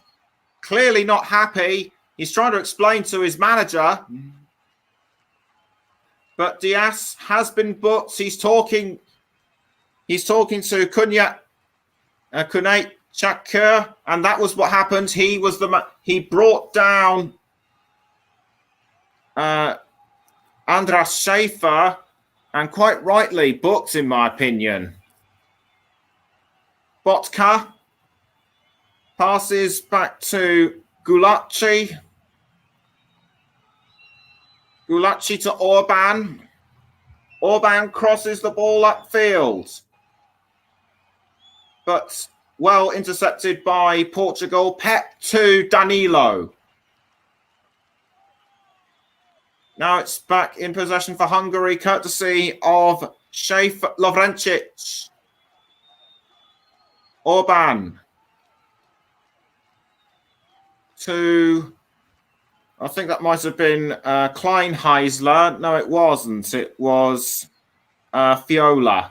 Clearly not happy. He's trying to explain to his manager. But Dias has been booked. He's talking to Kunat Chakur, and that was what happened. He brought down Andras Schaefer, and quite rightly booked, in my opinion. Botka passes back to Gulacsi. Gulacsi to Orban. Orban crosses the ball upfield. But well intercepted by Portugal. Pep to Danilo. Now it's back in possession for Hungary, courtesy of Schaefer Lovrencic. Orban to, I think that might have been Kleinheisler. No, it wasn't. It was Fiola.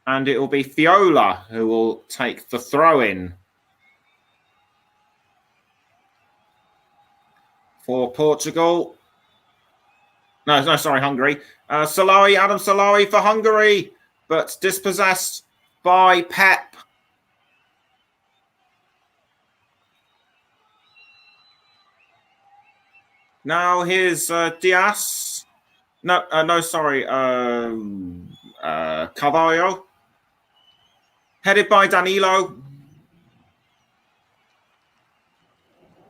And it will be Fiola who will take the throw-in for Portugal. No, sorry, Hungary. Adam Salawi for Hungary, but dispossessed by Pep. Now here's Dias. Carvalho. Headed by Danilo.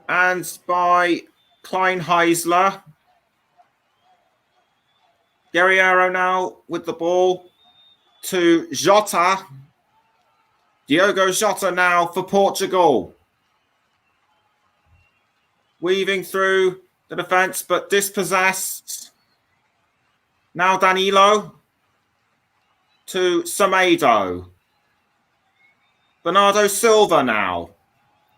And by Kleinheisler. Guerreiro now with the ball to Jota. Diogo Jota now for Portugal. Weaving through the defence, but dispossessed. Now Danilo to Semedo. Bernardo Silva now.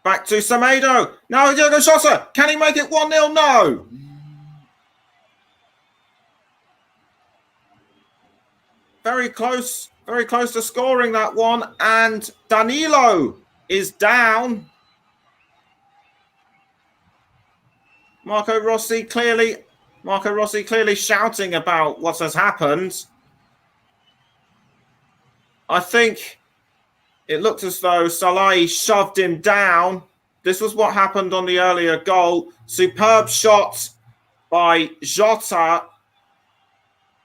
Back to Semedo. Now Diogo Jota. Can he make it 1-0? No. Very close to scoring that one. And Danilo is down. Marco Rossi clearly shouting about what has happened. I think it looked as though Salai shoved him down. This was what happened on the earlier goal. Superb shot by Jota,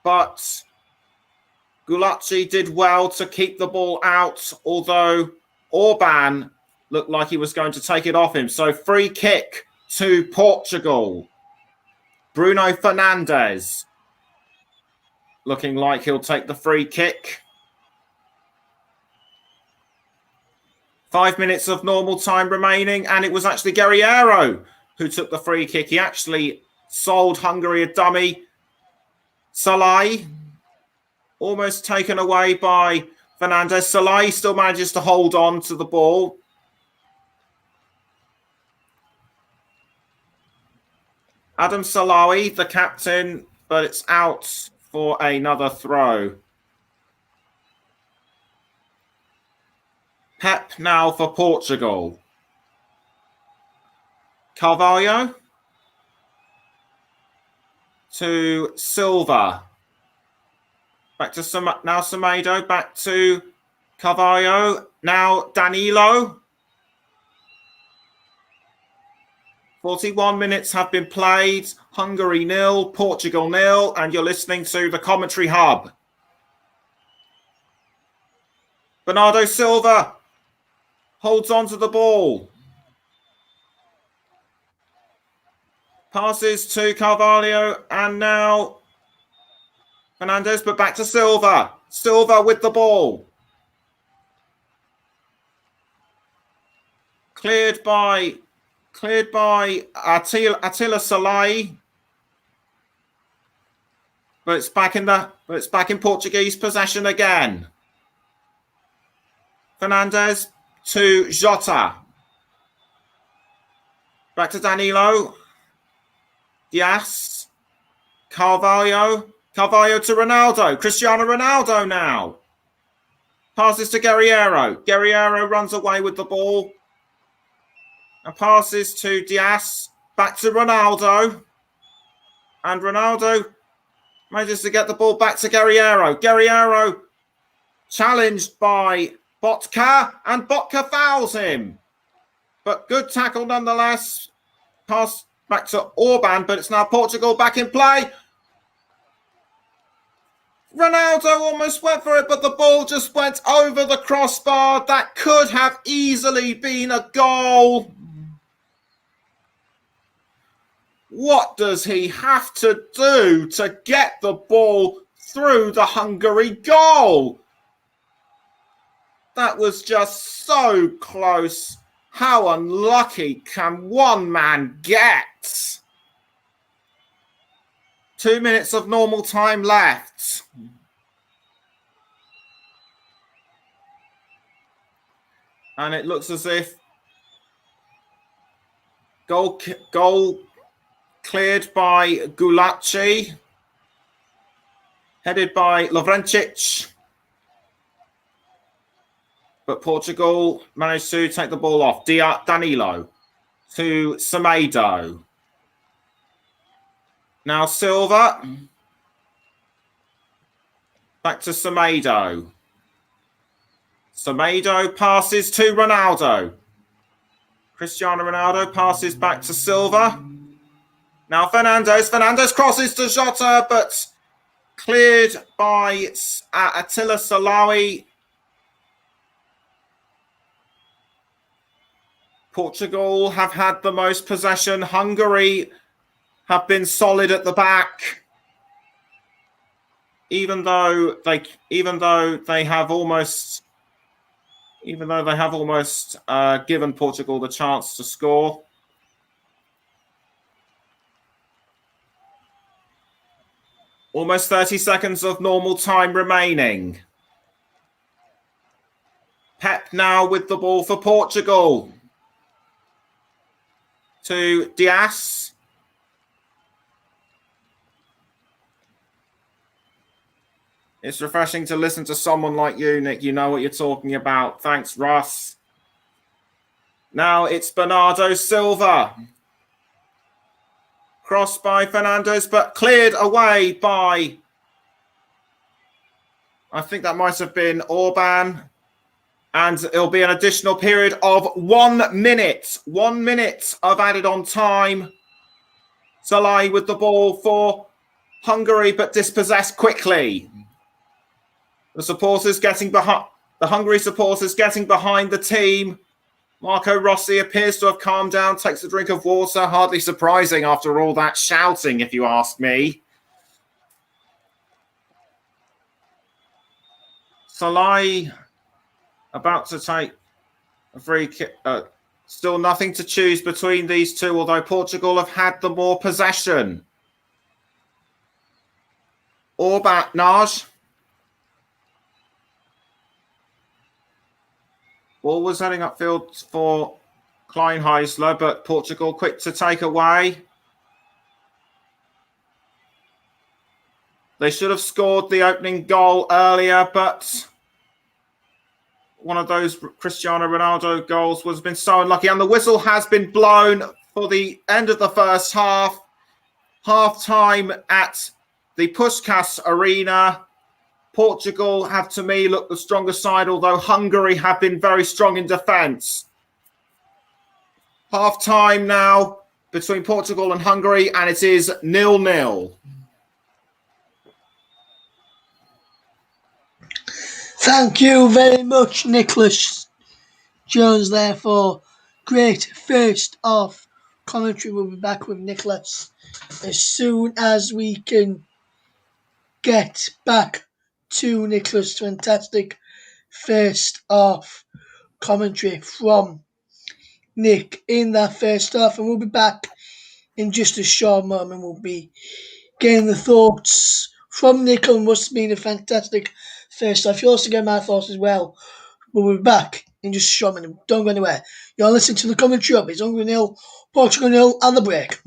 but Gulacsi did well to keep the ball out, although Orban looked like he was going to take it off him. So free kick to Portugal. Bruno Fernandes looking like he'll take the free kick. 5 minutes of normal time remaining, and it was actually Guerreiro who took the free kick. He actually sold Hungary a dummy. Salai almost taken away by Fernandes. Salai still manages to hold on to the ball. Adam Salawi, the captain, but it's out for another throw. Pep now for Portugal. Carvalho to Silva. Back to now Semedo. Back to Carvalho. Now Danilo. 41 minutes have been played. Hungary 0, Portugal 0, and you're listening to the commentary hub. Bernardo Silva holds on to the ball. Passes to Carvalho, and now Fernandes, but back to Silva. Silva with the ball. Cleared by Attila Salai. But it's back in Portuguese possession again. Fernandes to Jota. Back to Danilo. Diaz. Carvalho. Carvalho to Ronaldo. Cristiano Ronaldo now. Passes to Guerreiro. Guerreiro runs away with the ball. And passes to Diaz. Back to Ronaldo. And Ronaldo manages to get the ball back to Guerreiro. Guerreiro challenged by Botka, and Botka fouls him. But good tackle nonetheless. Pass back to Orban, but it's now Portugal back in play. Ronaldo almost went for it, but the ball just went over the crossbar. That could have easily been a goal. What does he have to do to get the ball through the Hungary goal? That was just so close. How unlucky can one man get? 2 minutes of normal time left. And it looks as if goal cleared by Gulacsi, headed by Lovrencic. But Portugal managed to take the ball off. Danilo to Semedo. Now Silva. Back to Semedo. Semedo passes to Ronaldo. Cristiano Ronaldo passes back to Silva. Now Fernandes. Fernandes crosses to Jota, but cleared by Attila Salawi. Portugal have had the most possession. Hungary have been solid at the back, even though they have almost given Portugal the chance to score. Almost 30 seconds of normal time remaining. Pep now with the ball for Portugal. To Diaz. It's refreshing to listen to someone like you, Nick. You know what you're talking about. Thanks, Russ. Now it's Bernardo Silva. Crossed by Fernandes, but cleared away by, I think that might have been Orban. And it'll be an additional period of 1 minute. 1 minute of added on time. Salai with the ball for Hungary, but dispossessed quickly. The supporters getting behind, the Hungary supporters getting behind the team. Marco Rossi appears to have calmed down, takes a drink of water. Hardly surprising after all that shouting, if you ask me. Salai about to take a free kick. Still nothing to choose between these two, although Portugal have had the more possession. Orban, Naj. Ball was heading upfield for Kleinheisler, but Portugal quick to take away. They should have scored the opening goal earlier, but one of those Cristiano Ronaldo goals was been so unlucky. And the whistle has been blown for the end of the first half. Half-time at the Puskás Arena. Portugal have, to me, looked the stronger side, although Hungary have been very strong in defence. Half-time now between Portugal and Hungary, and it is 0-0. Thank you very much, Nicholas Jones, there for great first off commentary. We'll be back with Nicholas as soon as we can get back to Nicholas. Fantastic first off commentary from Nick in that first half, and we'll be back in just a short moment. We'll be getting the thoughts from Nick on what's been a fantastic first half. You'll also get my thoughts as well. We'll be back in just a short minute. Don't go anywhere. You're listening to the commentary up. It's Hungary 0, Portugal 0, and the break.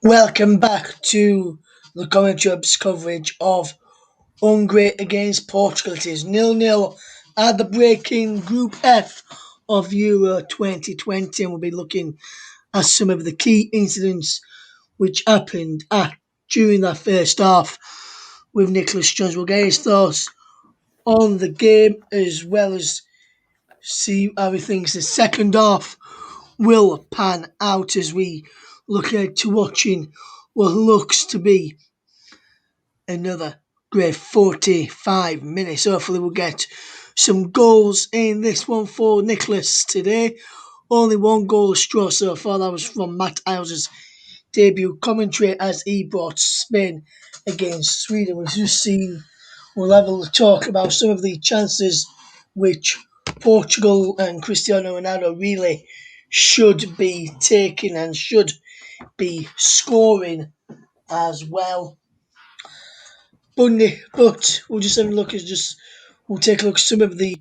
Welcome back to the Commentary Hub's coverage of Hungary against Portugal. It is 0-0 at the break-in Group F of Euro 2020, and we'll be looking at some of the key incidents which happened during that first half with Nicholas Jones. We'll get his thoughts on the game as well as see how he thinks the second half will pan out as we look ahead to watching what looks to be another great 45 minutes. Hopefully, we'll get some goals in this one for Nicholas today. Only one goal astray so far. That was from Matt House's debut commentary as he brought Spain against Sweden. We've just seen, we'll have a talk about some of the chances which Portugal and Cristiano Ronaldo really should be taking and should be scoring as well. But we'll just have a look at we'll take a look at some of the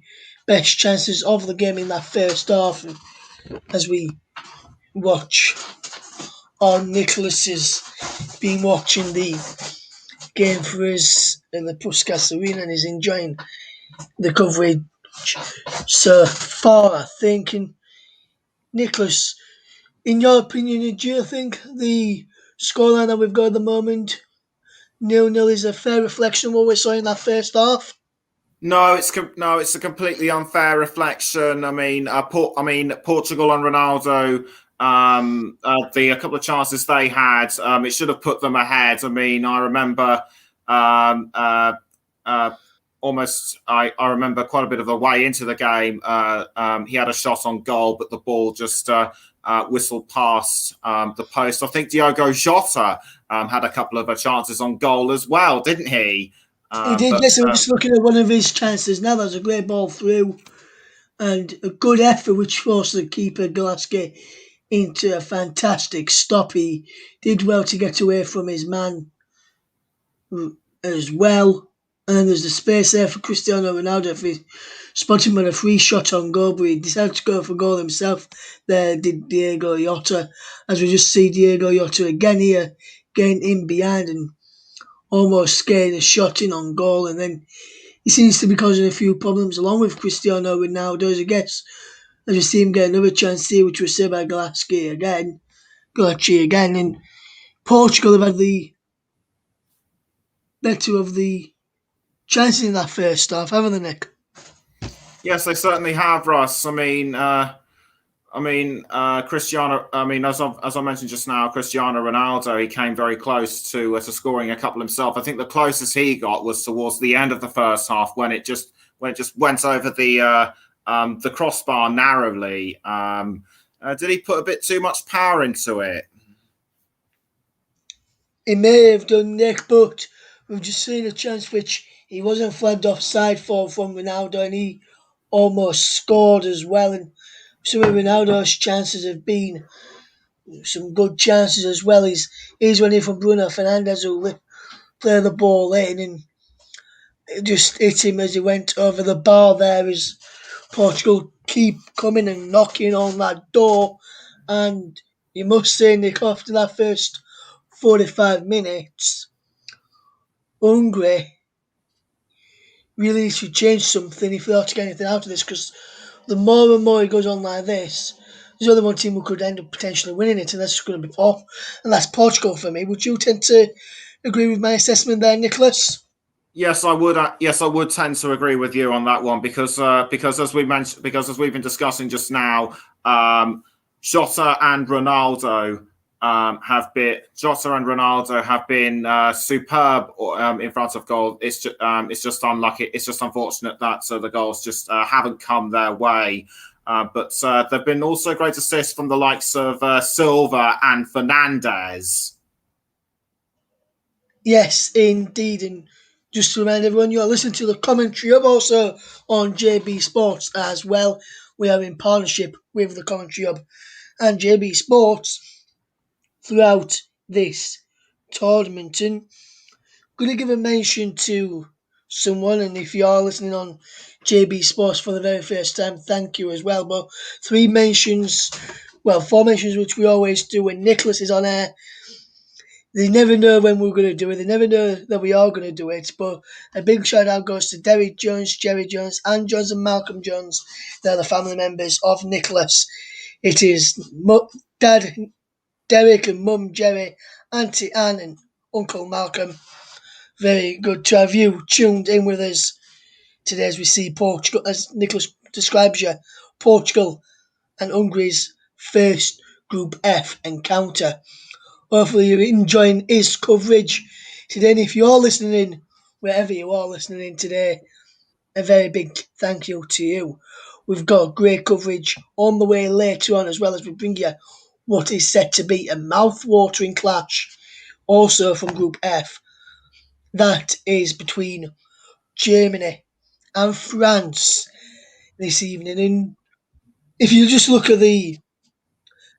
best chances of the game in that first half as we watch on Nicholas has been watching the game for us in the Puskas Arena and is enjoying the coverage so far, I think. And Nicholas, in your opinion, do you think the scoreline that we've got at the moment, 0-0, is a fair reflection of what we saw in that first half? No, it's a completely unfair reflection. Portugal and Ronaldo. A couple of chances they had, it should have put them ahead. I remember almost. I remember quite a bit of the way into the game. He had a shot on goal, but the ball just whistled past the post. I think Diogo Jota had a couple of chances on goal as well, didn't he? He did, But yes. I'm just looking at one of his chances now. There's a great ball through and a good effort which forced the keeper Glasgow into a fantastic stop. He did well to get away from his man as well. And there's the space there for Cristiano Ronaldo if he spotted him on a free shot on goal, but he decided to go for goal himself. There did Diogo Jota. As we just see Diogo Jota again here, getting in behind and almost getting a shot in on goal, and then he seems to be causing a few problems along with Cristiano Ronaldo as I guess as we see him get another chance here, which was saved by Galaxy again. And Portugal have had the better of the chances in that first half, haven't they, Nick? yes, they certainly have, Russ. Cristiano. As I mentioned just now, Cristiano Ronaldo. He came very close to scoring a couple himself. I think the closest he got was towards the end of the first half when it just went over the crossbar narrowly. Did he put a bit too much power into it? He may have done, Nick, but we've just seen a chance which he wasn't flagged offside for from Ronaldo, and he almost scored as well. And some of Ronaldo's chances have been some good chances as well. He's one here from Bruno Fernandes who play the ball in and it just hit him as he went over the bar there as Portugal keep coming and knocking on that door. And you must say, Nick, after that first 45 minutes, Hungary really should change something if they are to get anything out of this, because the more and more it goes on like this, there's only one team who could end up potentially winning it, and that's going to be and that's Portugal for me. Would you tend to agree with my assessment there, Nicholas? Yes, I would. Yes, I would tend to agree with you on that one because as we mentioned, because as we've been discussing just now, Jota and Ronaldo have been superb in front of goal. It's just unlucky. It's just unfortunate that the goals just haven't come their way. But there've been also great assists from the likes of Silva and Fernandes. Yes, indeed. And just to remind everyone, you're listening to the commentary hub also on JB Sports as well. We are in partnership with the commentary hub and JB Sports throughout this tournament. And I'm going to give a mention to someone, and if you are listening on JB Sports for the very first time, thank you as well. But four mentions which we always do when Nicholas is on air. They never know when we're going to do it. They never know that we are going to do it. But a big shout out goes to Derek Jones, Jerry Jones, Ann Jones, and Malcolm Jones. They're the family members of Nicholas. It is Dad Derek and Mum Jerry, Auntie Anne, and Uncle Malcolm. Very good to have you tuned in with us today as we see Portugal, as Nicholas describes you, Portugal and Hungary's first Group F encounter. Hopefully you're enjoying his coverage today. And if you're listening in, wherever you are listening in today, a very big thank you to you. We've got great coverage on the way later on, as well as we bring you what is set to be a mouth-watering clash, also from Group F. That is between Germany and France this evening. And if you just look at the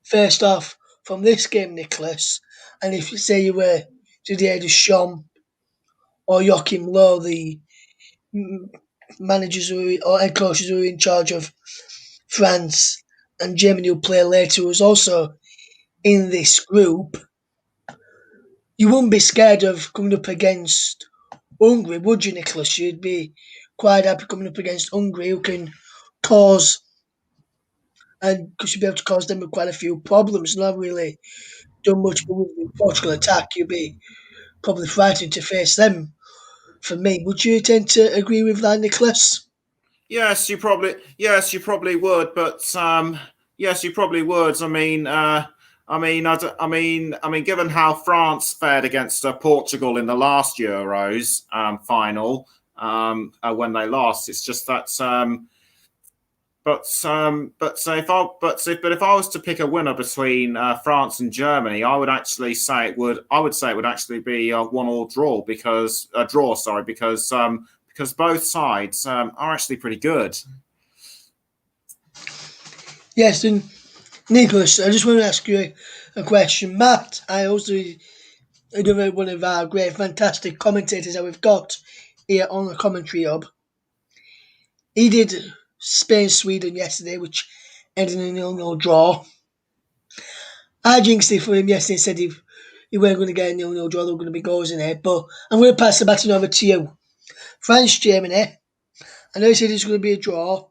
first half from this game, Nicholas, and if you say you were Didier Deschamps or Joachim Low, the managers or head coaches who are in charge of France and Germany, who play later, who was also in this group, you wouldn't be scared of coming up against Hungary, would you, Nicholas? You'd be quite happy coming up against Hungary, who can cause and should be able to cause them quite a few problems. Not really done much with the Portugal attack. You'd be probably frightened to face them. For me, would you tend to agree with that, Nicholas? Yes, you probably would, but yes, you probably would. Given how France fared against Portugal in the last Euros final when they lost, it's just that. If I was to pick a winner between France and Germany, I would actually say it would. I would say it would actually be a 1-1 draw because a draw. Sorry, because both sides are actually pretty good. Yes, and Nicholas, I just want to ask you a question. Matt, I also another one of our great, fantastic commentators that we've got here on the commentary hub. He did Spain Sweden yesterday, which ended in a 0-0 draw. I jinxed it for him yesterday and said if he weren't going to get a 0-0 draw, there were going to be goals in it. But I'm going to pass the baton over to you. France, Germany. I know you said it's going to be a draw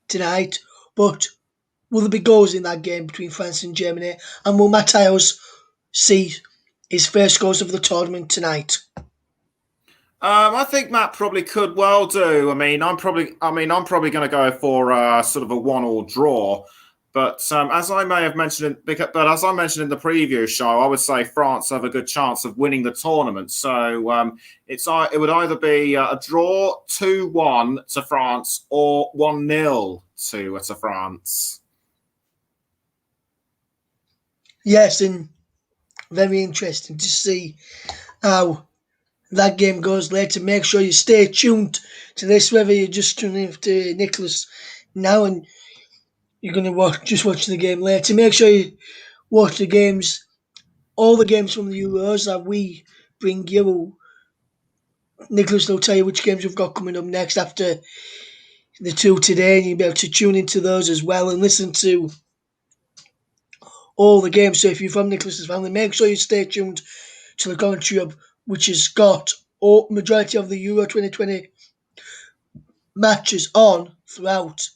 tonight, but will there be goals in that game between France and Germany? And will Matthias see his first goals of the tournament tonight? I think Matt probably could well do. I'm probably going to go for sort of a 1-1 draw. But as I may have mentioned, as I mentioned in the preview show, I would say France have a good chance of winning the tournament. So it would either be a draw 2-1 to France or 1-0 to France. Yes, and very interesting to see how that game goes later. Make sure you stay tuned to this, whether you're just tuning in to Nicholas now and you're going to watch the game later. Make sure you watch the games, all the games from the Euros that we bring you. Nicholas will tell you which games we've got coming up next after the two today, and you'll be able to tune into those as well and listen to all the games. So if you're from Nicholas's family, make sure you stay tuned to the commentary hub, which has got majority of the Euro 2020 matches on throughout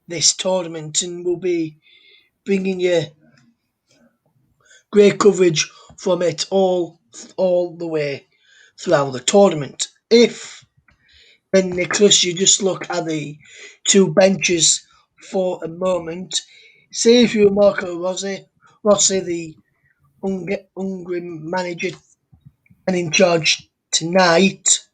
this tournament, and we'll be bringing you great coverage from it all the way throughout the tournament. If then, Nicholas, you just look at the two benches for a moment, say if you were Marco Rossi, the Hungary manager and in charge tonight,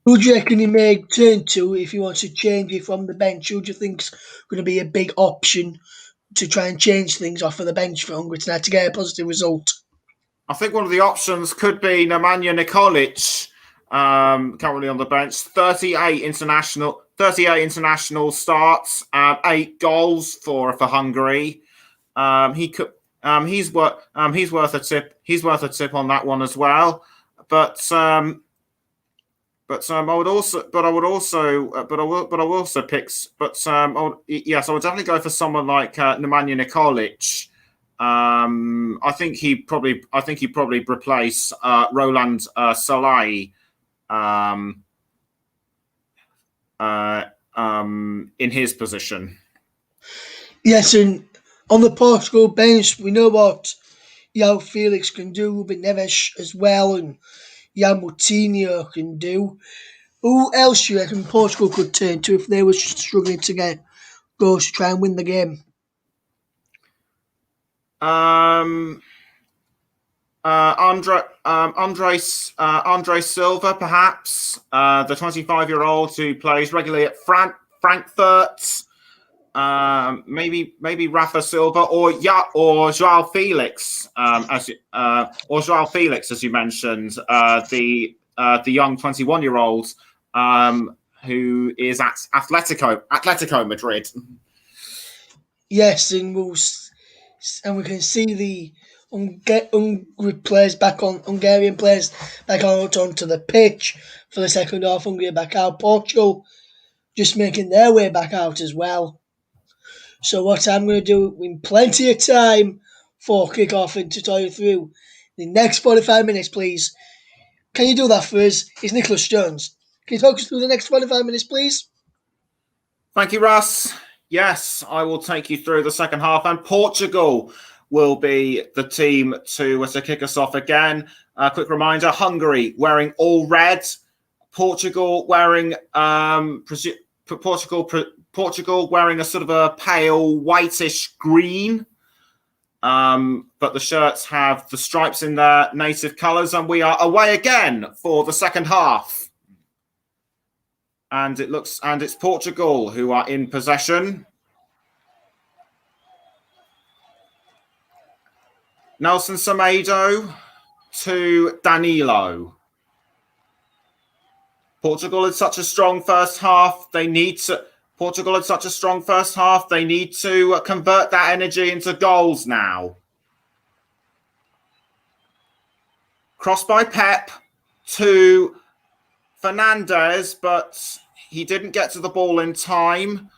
who do you reckon he may turn to if he wants to change it from the bench? Who do you think's going to be a big option to try and change things off of the bench for Hungary tonight to get a positive result? I think one of the options could be Nemanja Nikolic, currently on the bench. 38 international starts, 8 goals for Hungary. He could. He's worth a tip. He's worth a tip on that one as well. But I would also pick. I would definitely go for someone like Nemanja Nikolic. I think he probably replace Roland Salai in his position. Yes, and on the Portugal bench, we know what Yao Felix can do, Ruben Neves as well, and Jan Moutinho can do. Who else do you reckon Portugal could turn to if they were struggling to get goals to try and win the game? Andre Silva, perhaps the 25-year-old who plays regularly at Frankfurt. Maybe Rafa Silva or Joao Felix, as you mentioned, the young 21-year-old who is at Atletico Madrid. Yes, and we can see the Hungarian players back out onto the pitch for the second half. Hungary back out. Portugal just making their way back out as well. So what I'm going to do in plenty of time for kick-off and to talk you through the next 45 minutes, please. Can you do that for us? It's Nicholas Jones. Can you talk us through the next 45 minutes, please? Thank you, Russ. Yes, I will take you through the second half, and Portugal will be the team to kick us off again. A quick reminder, Hungary wearing all red, Portugal wearing Portugal wearing a sort of a pale whitish green. But the shirts have the stripes in their native colours, and we are away again for the second half. And it's Portugal who are in possession. Nelson Semedo to Danilo. Portugal had such a strong first half. Portugal had such a strong first half. They need to convert that energy into goals now. Cross by Pep to Fernandez, but he didn't get to the ball in time.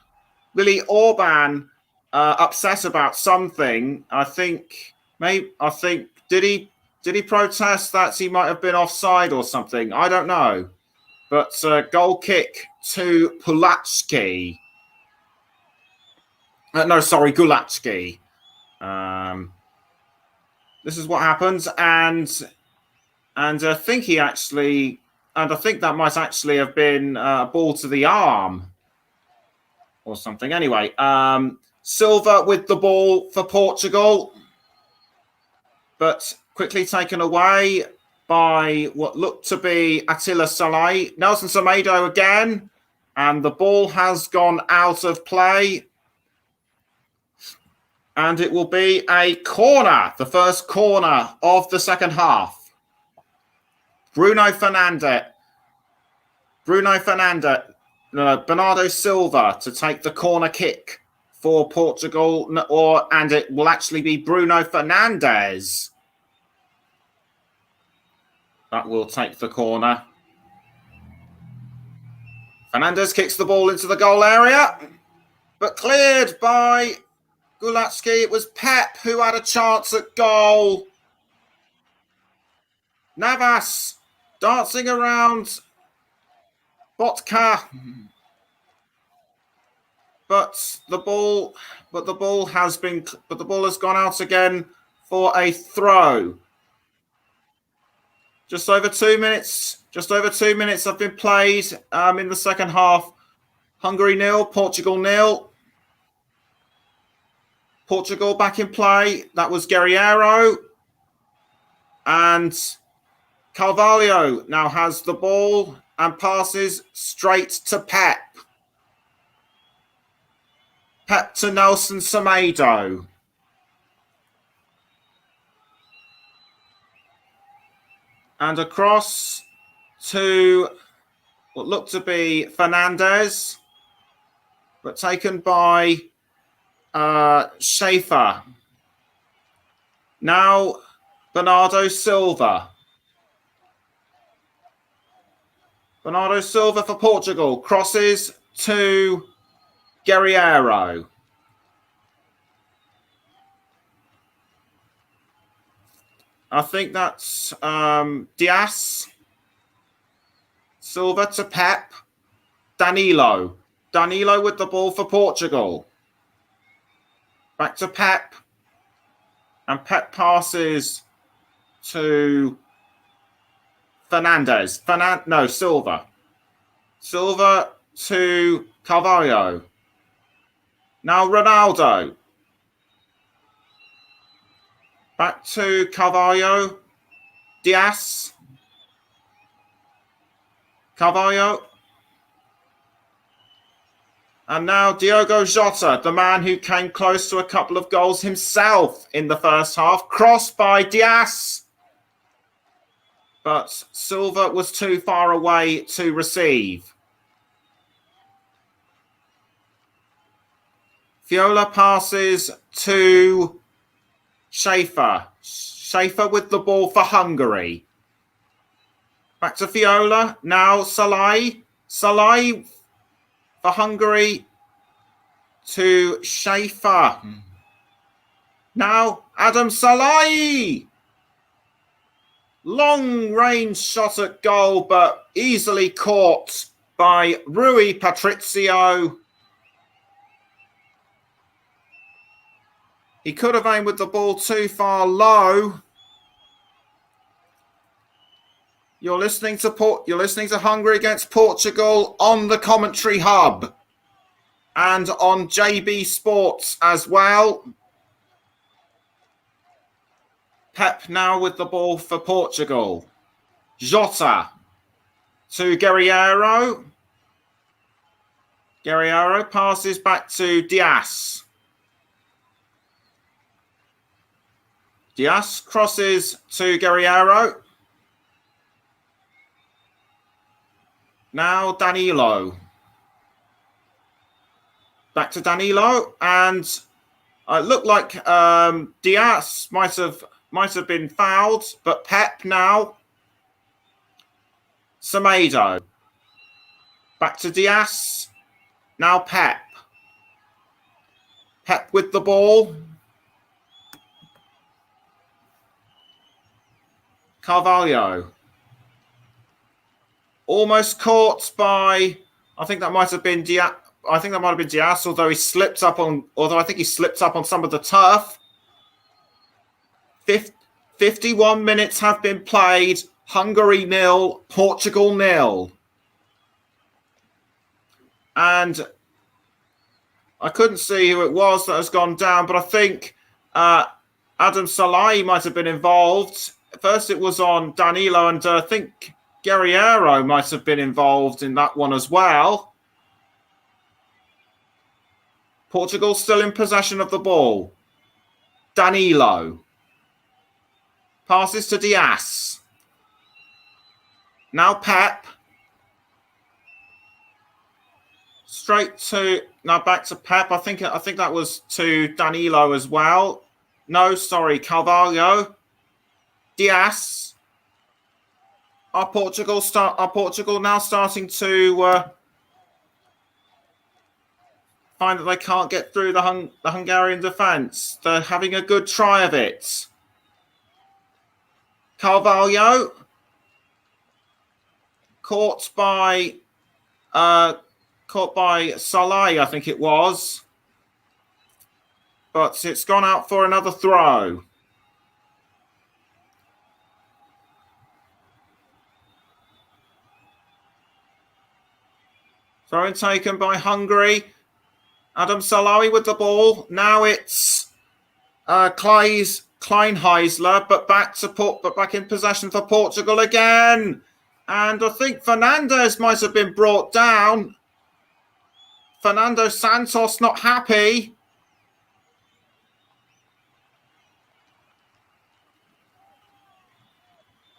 Really, Orban upset about something. I think did he protest that he might have been offside or something? I don't know. But goal kick to Pulacki. Gulacki. This is what happens, and I think that might actually have been a ball to the arm or something. Anyway, Silva with the ball for Portugal, but quickly taken away by what looked to be Attila Salai. Nelson Semedo again, and the ball has gone out of play. And it will be a corner, the first corner of the second half. Bernardo Silva to take the corner kick for Portugal, and it will actually be Bruno Fernandes that will take the corner. Fernandes kicks the ball into the goal area, but cleared by Gulacki. It was Pep who had a chance at goal. Navas dancing around Botka, but the ball has gone out again for a throw. Just over 2 minutes have been played in the second half. Hungary 0, Portugal 0. Portugal back in play. That was Guerreiro. And Carvalho now has the ball and passes straight to Pep. Pep to Nelson Semedo. And across to what looked to be Fernandez, but taken by Schaefer. Now Bernardo Silva. Bernardo Silva for Portugal. Crosses to Guerreiro. I think that's Diaz. Silva to Pep. Danilo. Danilo with the ball for Portugal. Back to Pep. And Pep passes to Fernandez. Silva. Silva to Carvalho. Now Ronaldo. Back to Carvalho. Diaz. Carvalho. And now Diogo Jota, the man who came close to a couple of goals himself in the first half. Crossed by Diaz. But Silva was too far away to receive. Viola passes to Schaefer. Schaefer with the ball for Hungary. Back to Viola. Now Salai. Salai for Hungary to Schaefer. Now Adam Salai. Long range shot at goal, but easily caught by Rui Patricio. He could have aimed with the ball too far low. You're listening to Hungary against Portugal on the commentary hub and on JB Sports as well. Pep now with the ball for Portugal. Jota to Guerreiro. Guerreiro passes back to Diaz. Diaz crosses to Guerreiro. Now Danilo. Back to Danilo, and it looked like Diaz might have been fouled, but Pep now. Semedo. Back to Diaz. Now Pep. Pep with the ball. Carvalho. Almost caught by, I think that might have been Diaz, although he slipped up on some of the turf. 51 minutes have been played. Hungary 0, Portugal 0. And I couldn't see who it was that has gone down, but I think Adam Salai might have been involved. First it was on Danilo, and I think Guerreiro might have been involved in that one as well. Portugal still in possession of the ball. Danilo. Passes to Diaz. Now Pep. Now back to Pep. I think that was to Danilo as well. No, sorry, Carvalho. Diaz. Are Portugal now starting to find that they can't get through the Hungarian defence? They're having a good try of it. Carvalho caught by Salai, I think it was, but it's gone out for another throw. Throw taken by Hungary. Adam Salai with the ball. Now it's Kleinheisler, but back in possession for Portugal again. And I think Fernandez might have been brought down. Fernando Santos not happy.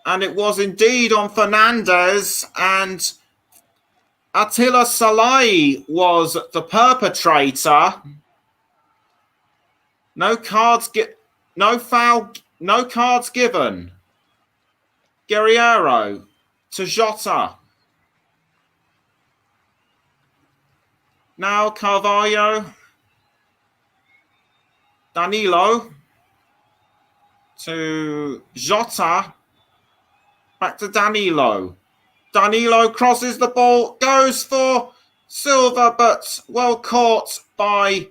And it was indeed on Fernandez, and Attila Salai was the perpetrator. No cards given. Guerreiro to Jota. Now Carvalho. Danilo. to Jota. Back to Danilo. Danilo crosses the ball, goes for Silva, but well caught by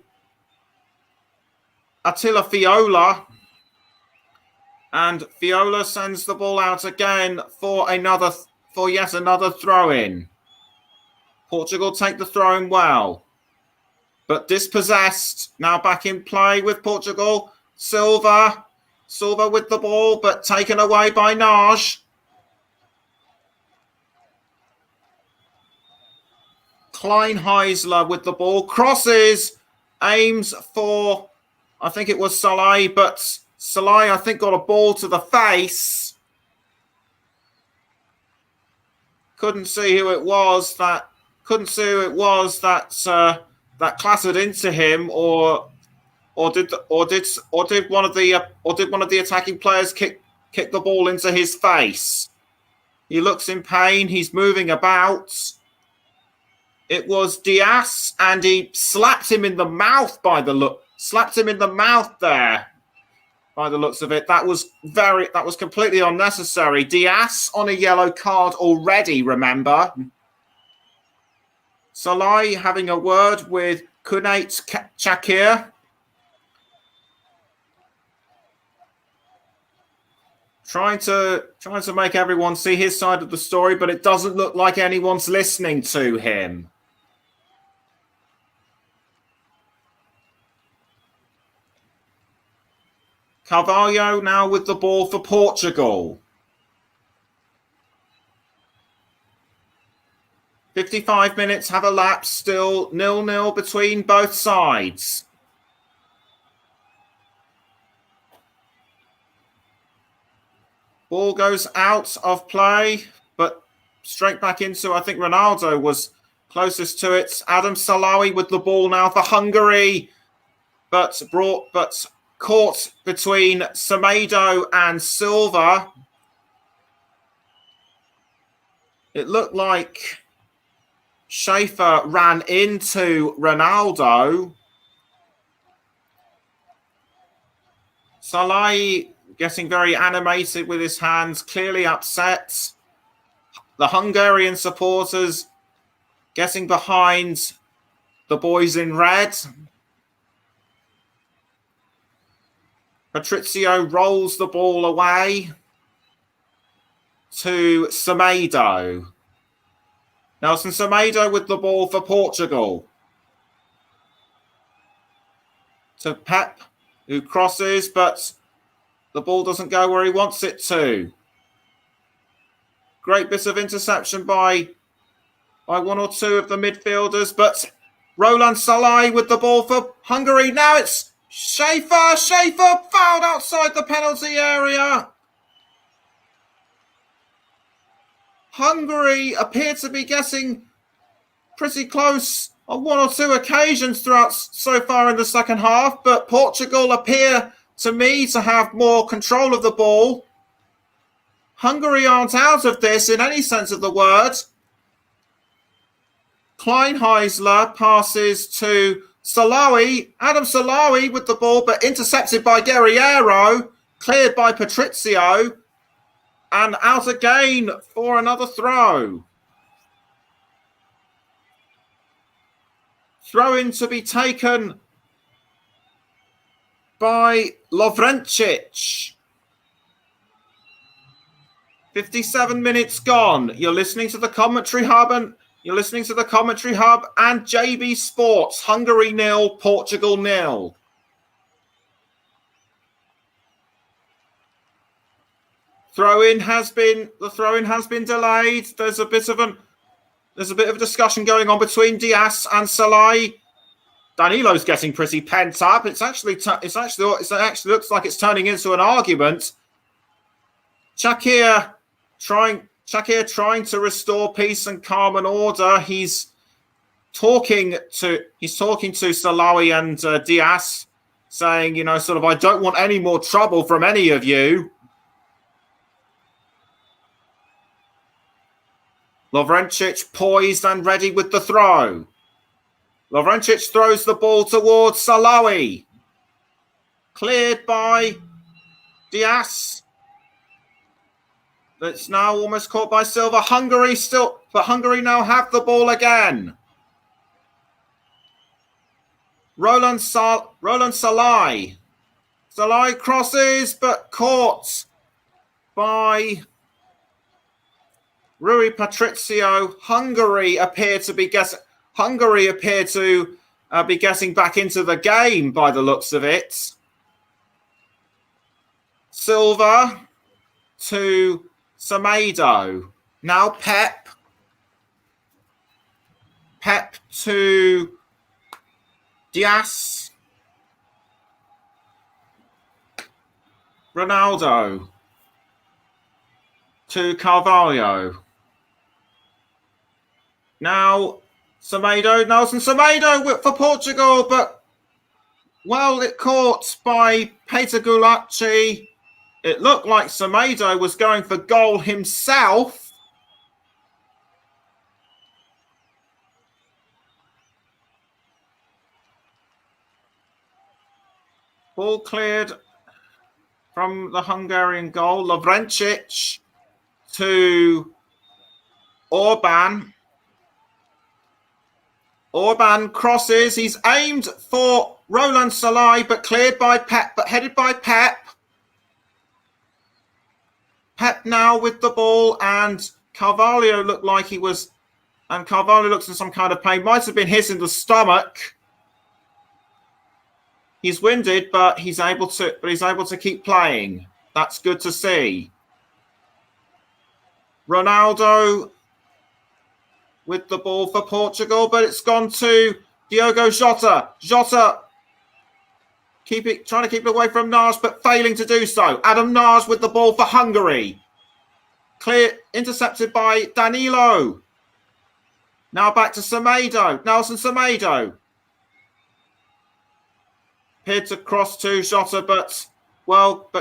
Attila Fiola. And Fiola sends the ball out again for yet another throw-in. Portugal take the throw-in well, but dispossessed. Now back in play with Portugal. Silva with the ball, but taken away by Naj. Kleinheisler with the ball, crosses, aims for, I think it was Saleh, but Saleh, I think, got a ball to the face. Couldn't see who it was that clattered into him, or did one of the attacking players kick the ball into his face? He looks in pain. He's moving about. It was Diaz, and he slapped him in the mouth there. By the looks of it, that was completely unnecessary. Diaz on a yellow card already, remember. Saleh having a word with Kunait Chakir. Trying to make everyone see his side of the story, but it doesn't look like anyone's listening to him. Carvalho now with the ball for Portugal. 55 minutes have elapsed, still 0-0 between both sides. Ball goes out of play, but straight back into, I think Ronaldo was closest to it. Adam Salawi with the ball now for Hungary, but caught between Semedo and Silva. It looked like Schaefer ran into Ronaldo. Saleh getting very animated with his hands, clearly upset. The Hungarian supporters getting behind the boys in red. Patrizio rolls the ball away to Semedo. Nelson Semedo with the ball for Portugal. To Pep, who crosses, but the ball doesn't go where he wants it to. Great bit of interception by one or two of the midfielders, but Roland Saleh with the ball for Hungary. Now it's Schaefer fouled outside the penalty area. Hungary appear to be getting pretty close on one or two occasions throughout so far in the second half, but Portugal appear to me to have more control of the ball. Hungary aren't out of this in any sense of the word. Kleinheisler passes to Salawi. Adam Salawi with the ball, but intercepted by Guerriero, cleared by Patrizio, and out again for another throw. Throw-in to be taken by Lovrencic. 57 minutes gone. You're listening to the Commentary Hub and JB Sports. Hungary 0, Portugal 0. The throw-in has been delayed. There's a bit of discussion going on between Diaz and Saleh. Danilo's getting pretty pent up. It actually looks like it's turning into an argument. Chakir trying to restore peace and calm and order. He's talking to Salawi and Diaz, saying, I don't want any more trouble from any of you. Lovrencic poised and ready with the throw. Lovrencic throws the ball towards Salawi. Cleared by Diaz. That's now almost caught by Silva. Hungary still, but Hungary now have the ball again. Roland Salai. Salai crosses, but caught by Rui Patricio. Hungary appear to be guessing back into the game by the looks of it. Silva to Semedo. Now Pep. Pep to Diaz. Ronaldo to Carvalho. Now Semedo, Nelson Semedo for Portugal, but well, it caught by Peter Gulacsi. It looked like Semedo was going for goal himself. Ball cleared from the Hungarian goal. Lovrencic to Orban. Orban crosses. He's aimed for Roland Salai, but cleared by Pep, but headed by Pep. Pep now with the ball, and Carvalho looked like he was, and Carvalho looks in some kind of pain. Might have been hit in the stomach. He's winded, but he's able to keep playing. That's good to see. Ronaldo with the ball for Portugal, but it's gone to Diogo Jota. Jota trying to keep it away from Nars, but failing to do so. Adam Nars with the ball for Hungary. Clear, intercepted by Danilo. Now back to Semedo. Nelson Semedo. Appeared to cross to Jota, but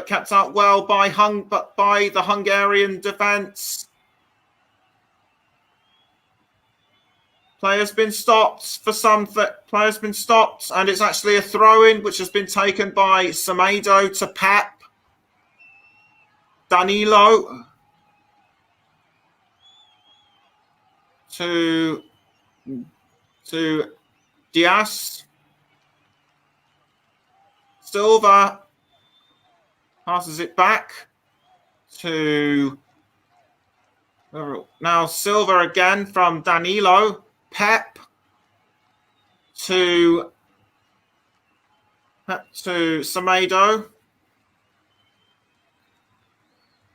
kept out well by the Hungarian defence. Player's been stopped, and it's actually a throw-in which has been taken by Semedo to Pep. Danilo to Diaz. Silva passes it back to now Silva again from Danilo. Pep to Semedo.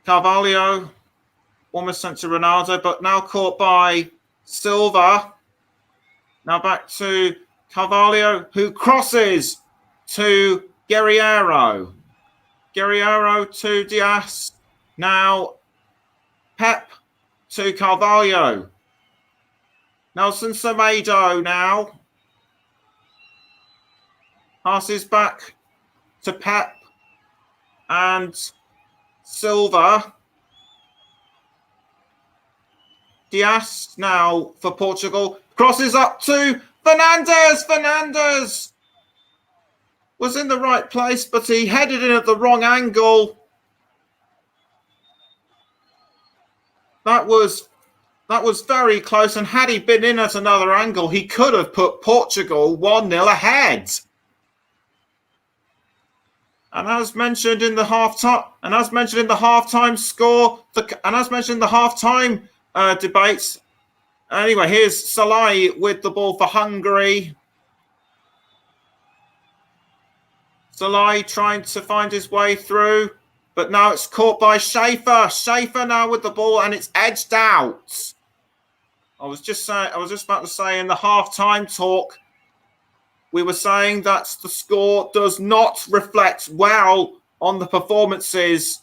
Carvalho almost sent to Ronaldo, but now caught by Silva. Now back to Carvalho, who crosses to Guerreiro. Guerreiro to Diaz. Now Pep to Carvalho. Nelson Semedo now passes back to Pep and Silva. Diaz now for Portugal. Crosses up to Fernandes. Fernandes was in the right place, but he headed in at the wrong angle. That was very close, and had he been in at another angle, he could have put Portugal 1-0 ahead. And as mentioned in the halftime score, and as mentioned in the halftime debates. Anyway, here's Salai with the ball for Hungary. Salai trying to find his way through, but now it's caught by Schaefer. Schaefer now with the ball, and it's edged out. I was just about to say in the halftime talk, we were saying that the score does not reflect well on the performances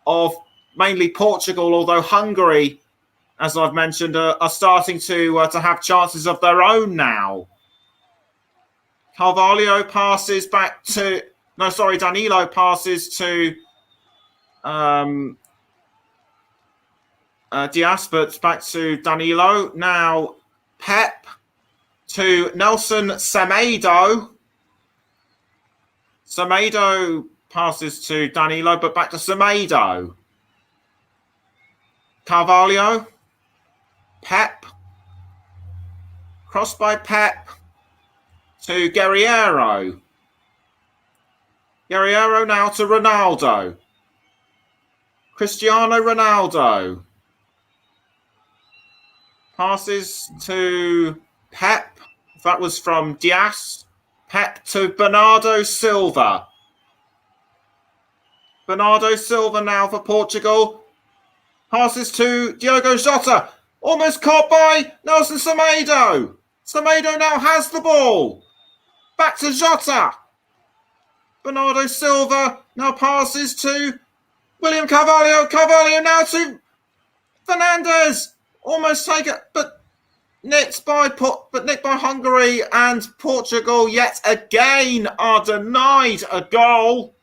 of mainly Portugal, although Hungary, as I've mentioned, are starting to have chances of their own now. Danilo passes to Diaz, but back to Danilo. Now Pep to Nelson Semedo. Semedo Passes to Danilo, but back to Semedo. Carvalho. Pep. Crossed by Pep to Guerreiro. Guerreiro now to Ronaldo. Cristiano Ronaldo. Passes to Pep. That was from Diaz. Pep to Bernardo Silva. Bernardo Silva now for Portugal. Passes to Diogo Jota. Almost caught by Nelson Semedo. Semedo now has the ball. Back to Jota. Bernardo Silva now passes to William Carvalho. Carvalho now to Fernandes. Almost taken, but nicked by Hungary, and Portugal yet again are denied a goal.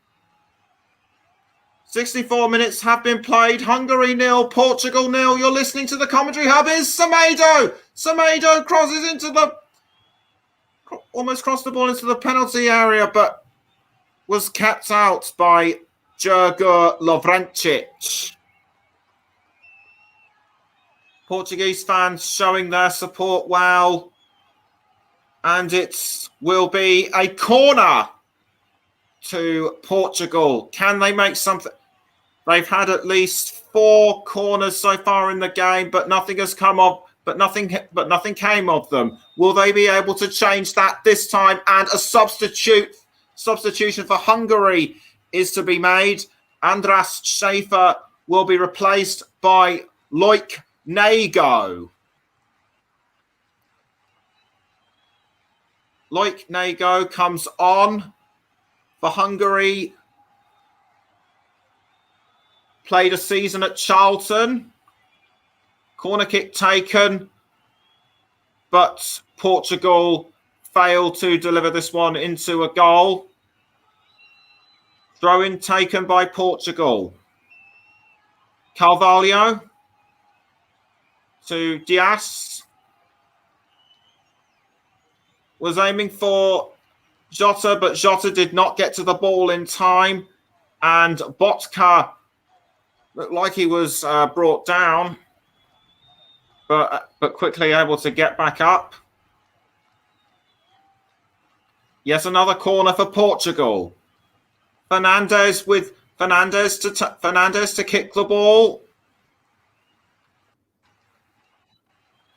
64 minutes have been played. Hungary 0, Portugal 0. You're listening to the commentary hub. Is Semedo. Semedo crosses into almost crossed the ball into the penalty area, but was kept out by Jurgo Lovrencic. Portuguese fans showing their support well. And it will be a corner to Portugal. Can they make something? They've had at least 4 corners so far in the game, but nothing has come of. But nothing came of them. Will they be able to change that this time? And a substitution for Hungary is to be made. Andras Schaefer will be replaced by Loic Nago. Loic Nago comes on for Hungary. Played a season at Charlton. Corner kick taken, but Portugal failed to deliver this one into a goal. Throw-in taken by Portugal. Carvalho to Diaz. Was aiming for Jota, but Jota did not get to the ball in time. And Botka looked like he was brought down, but quickly able to get back up. Yes, another corner for Portugal. Fernandes to kick the ball.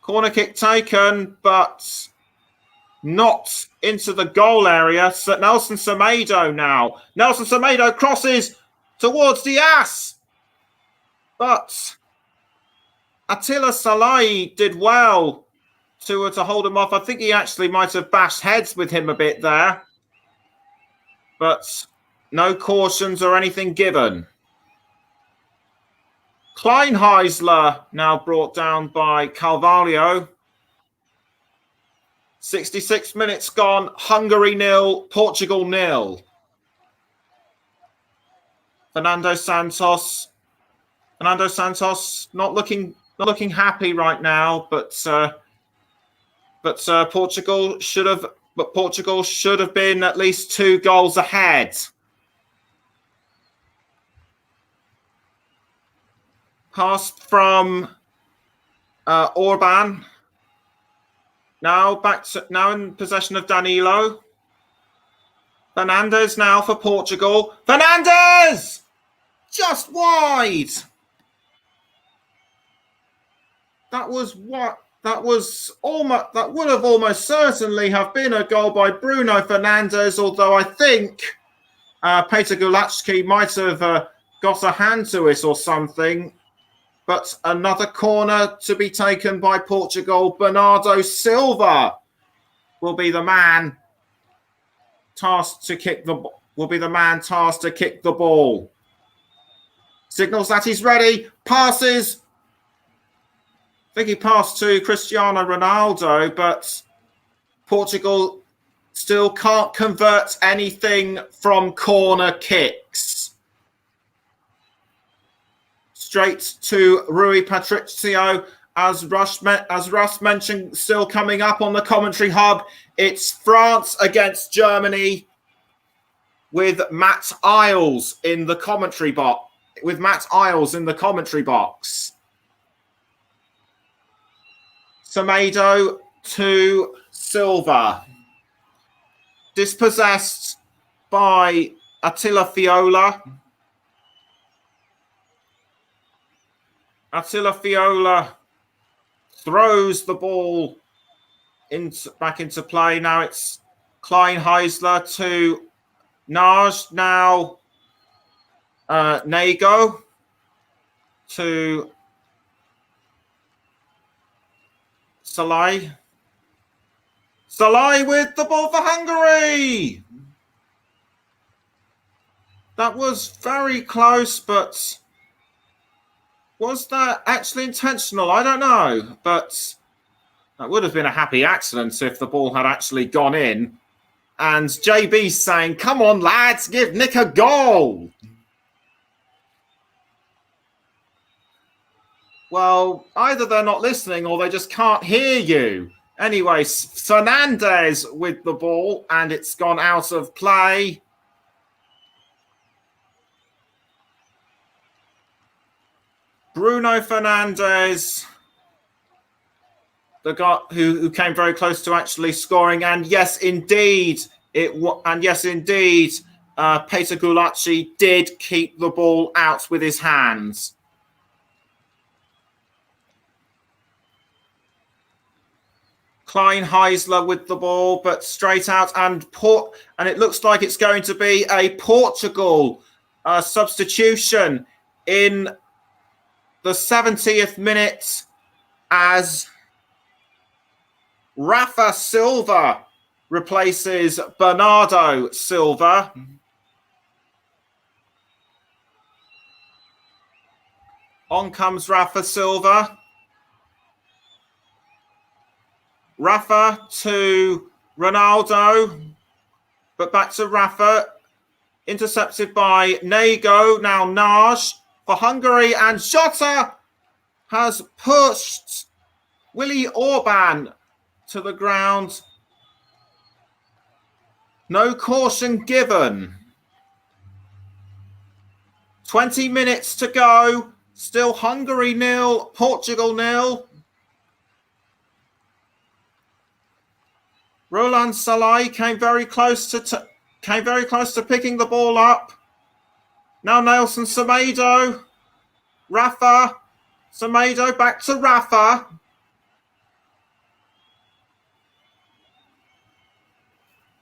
Corner kick taken, but not into the goal area. So Nelson Semedo now. Nelson Semedo crosses towards Diaz. But Attila Salai did well to hold him off. I think he actually might have bashed heads with him a bit there. But no cautions or anything given. Kleinheisler now brought down by Carvalho. 66 minutes gone. Hungary 0, Portugal 0. Fernando Santos not looking happy right now, but Portugal should have been at least 2 goals ahead. Pass from Orban. Now in possession of Danilo. Fernandes now for Portugal. Fernandes! Just wide. That would have almost certainly have been a goal by Bruno Fernandes, although I think Peter Gulacki might have got a hand to it or something. But another corner to be taken by Portugal. Bernardo Silva will be the man tasked to kick the ball. Signals that he's ready. Passes. I think he passed to Cristiano Ronaldo, but Portugal still can't convert anything from corner kicks. Straight to Rui Patricio. As Russ mentioned, still coming up on the commentary hub, it's France against Germany. with Matt Isles in the commentary box. Semedo to Silva. Dispossessed by Attila Fiola. Attila Fiola throws the ball back into play. Now it's Klein Heisler to Naj. Now Nago to Salai. Salai with the ball for Hungary. That was very close, but was that actually intentional? I don't know, but that would have been a happy accident if the ball had actually gone in. And JB's saying, come on, lads, give Nick a goal. Well, either they're not listening or they just can't hear you. Anyway, Fernandez with the ball, and it's gone out of play. Bruno Fernandes, the guy who came very close to actually scoring, and yes, indeed, Peter Gulacsi did keep the ball out with his hands. Klein Heisler with the ball, but straight out, and it looks like it's going to be a Portugal substitution in the 70th minute as Rafa Silva replaces Bernardo Silva. On comes Rafa Silva. Rafa to Ronaldo, but back to Rafa. Intercepted by Nago. Now Naj for Hungary, and Jota has pushed Willy Orban to the ground. No caution given. 20 minutes to go. Still Hungary 0, Portugal 0. Roland Salai came very close to picking the ball up. Now Nelson Semedo. Rafa. Semedo back to Rafa.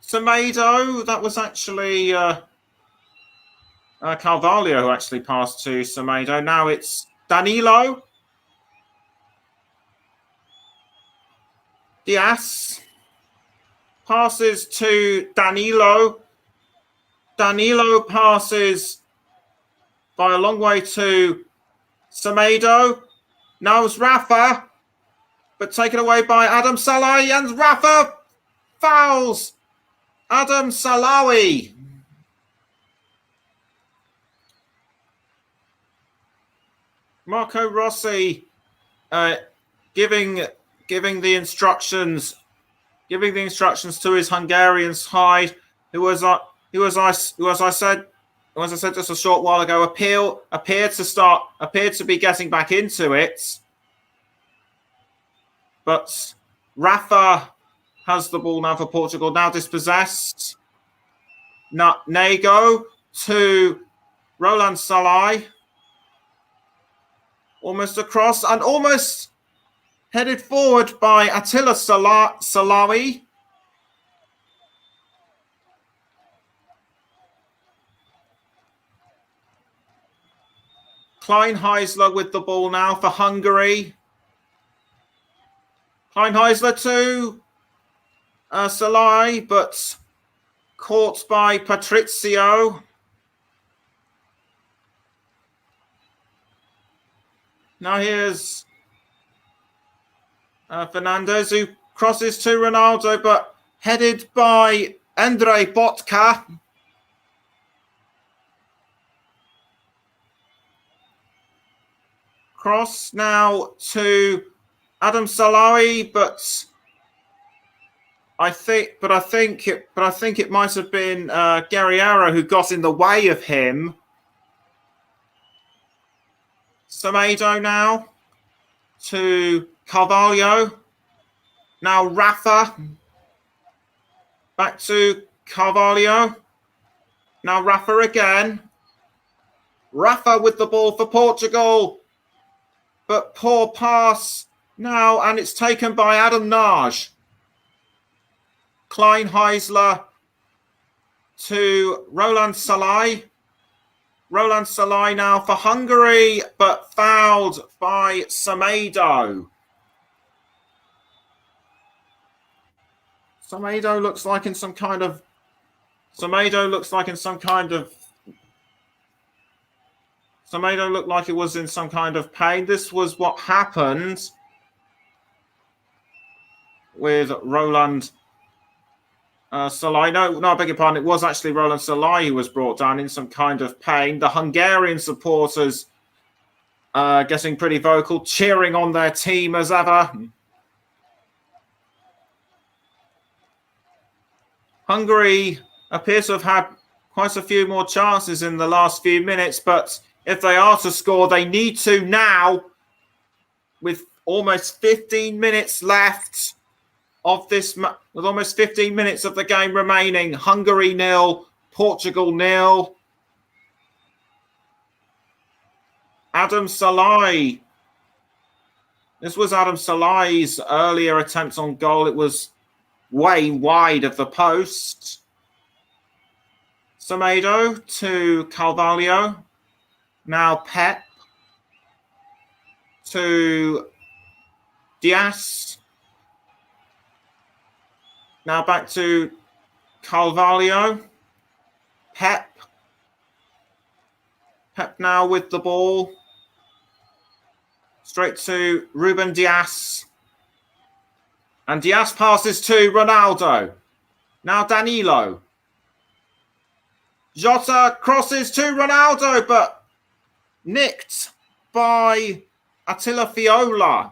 Semedo, that was actually Carvalho who actually passed to Semedo. Now it's Danilo. Diaz passes to Danilo. Danilo passes by a long way to Semedo. Now it's Rafa, but taken away by Adam Salai, and Rafa fouls Adam Salawi. Marco Rossi giving the instructions to his Hungarian side, who as I said just a short while ago, appeared to be getting back into it. But Rafa has the ball now for Portugal, now dispossessed. Nago to Roland Salai. Almost across and almost headed forward by Attila Salawi. Klein Heisler with the ball now for Hungary. Klein Heisler to Salai, but caught by Patrizio. Now here's Fernandez, who crosses to Ronaldo, but headed by Andrei Botka. Cross now to Adam Salawi, but I think it might have been Guerriero who got in the way of him. Semedo now to Carvalho. Now Rafa. Back to Carvalho. Now Rafa again. Rafa with the ball for Portugal. But poor pass now, and it's taken by Adam Naj. Kleinheisler to Roland Salai. Roland Salai now for Hungary, but fouled by Semedo. Semedo looks like in some kind of Semedo looked like it was in some kind of pain. This was what happened with Roland Salai. No, I beg your pardon. It was actually Roland Salai who was brought down in some kind of pain. The Hungarian supporters getting pretty vocal, cheering on their team as ever. Hungary appear to have had quite a few more chances in the last few minutes, but if they are to score, they need to now, with almost 15 minutes left of this, with almost 15 minutes of the game remaining. Hungary 0, Portugal 0. Adam Salai. This was Adam Salai's earlier attempt on goal. It was way wide of the post. Semedo to Carvalho. Now Pep to Diaz. Now back to Carvalho. Pep. Pep now with the ball. Straight to Ruben Diaz. And Diaz passes to Ronaldo. Now Danilo. Jota crosses to Ronaldo, but nicked by Attila Fiola.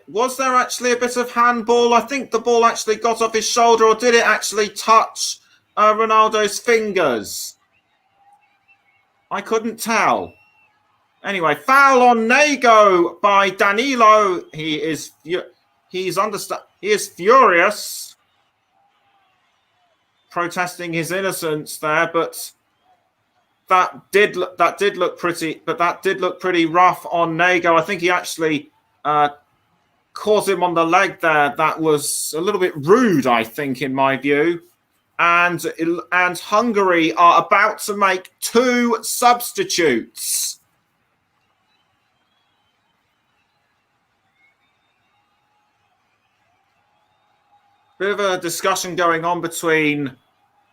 Was there actually a bit of handball? I think the ball actually got off his shoulder, or did it actually touch Ronaldo's fingers? I couldn't tell. Anyway, foul on Nego by Danilo. He is furious, protesting his innocence there, but that did look pretty rough on Nego. I think he actually caught him on the leg there. That was a little bit rude, I think, in my view. And Hungary are about to make 2 substitutes. Bit of a discussion going on between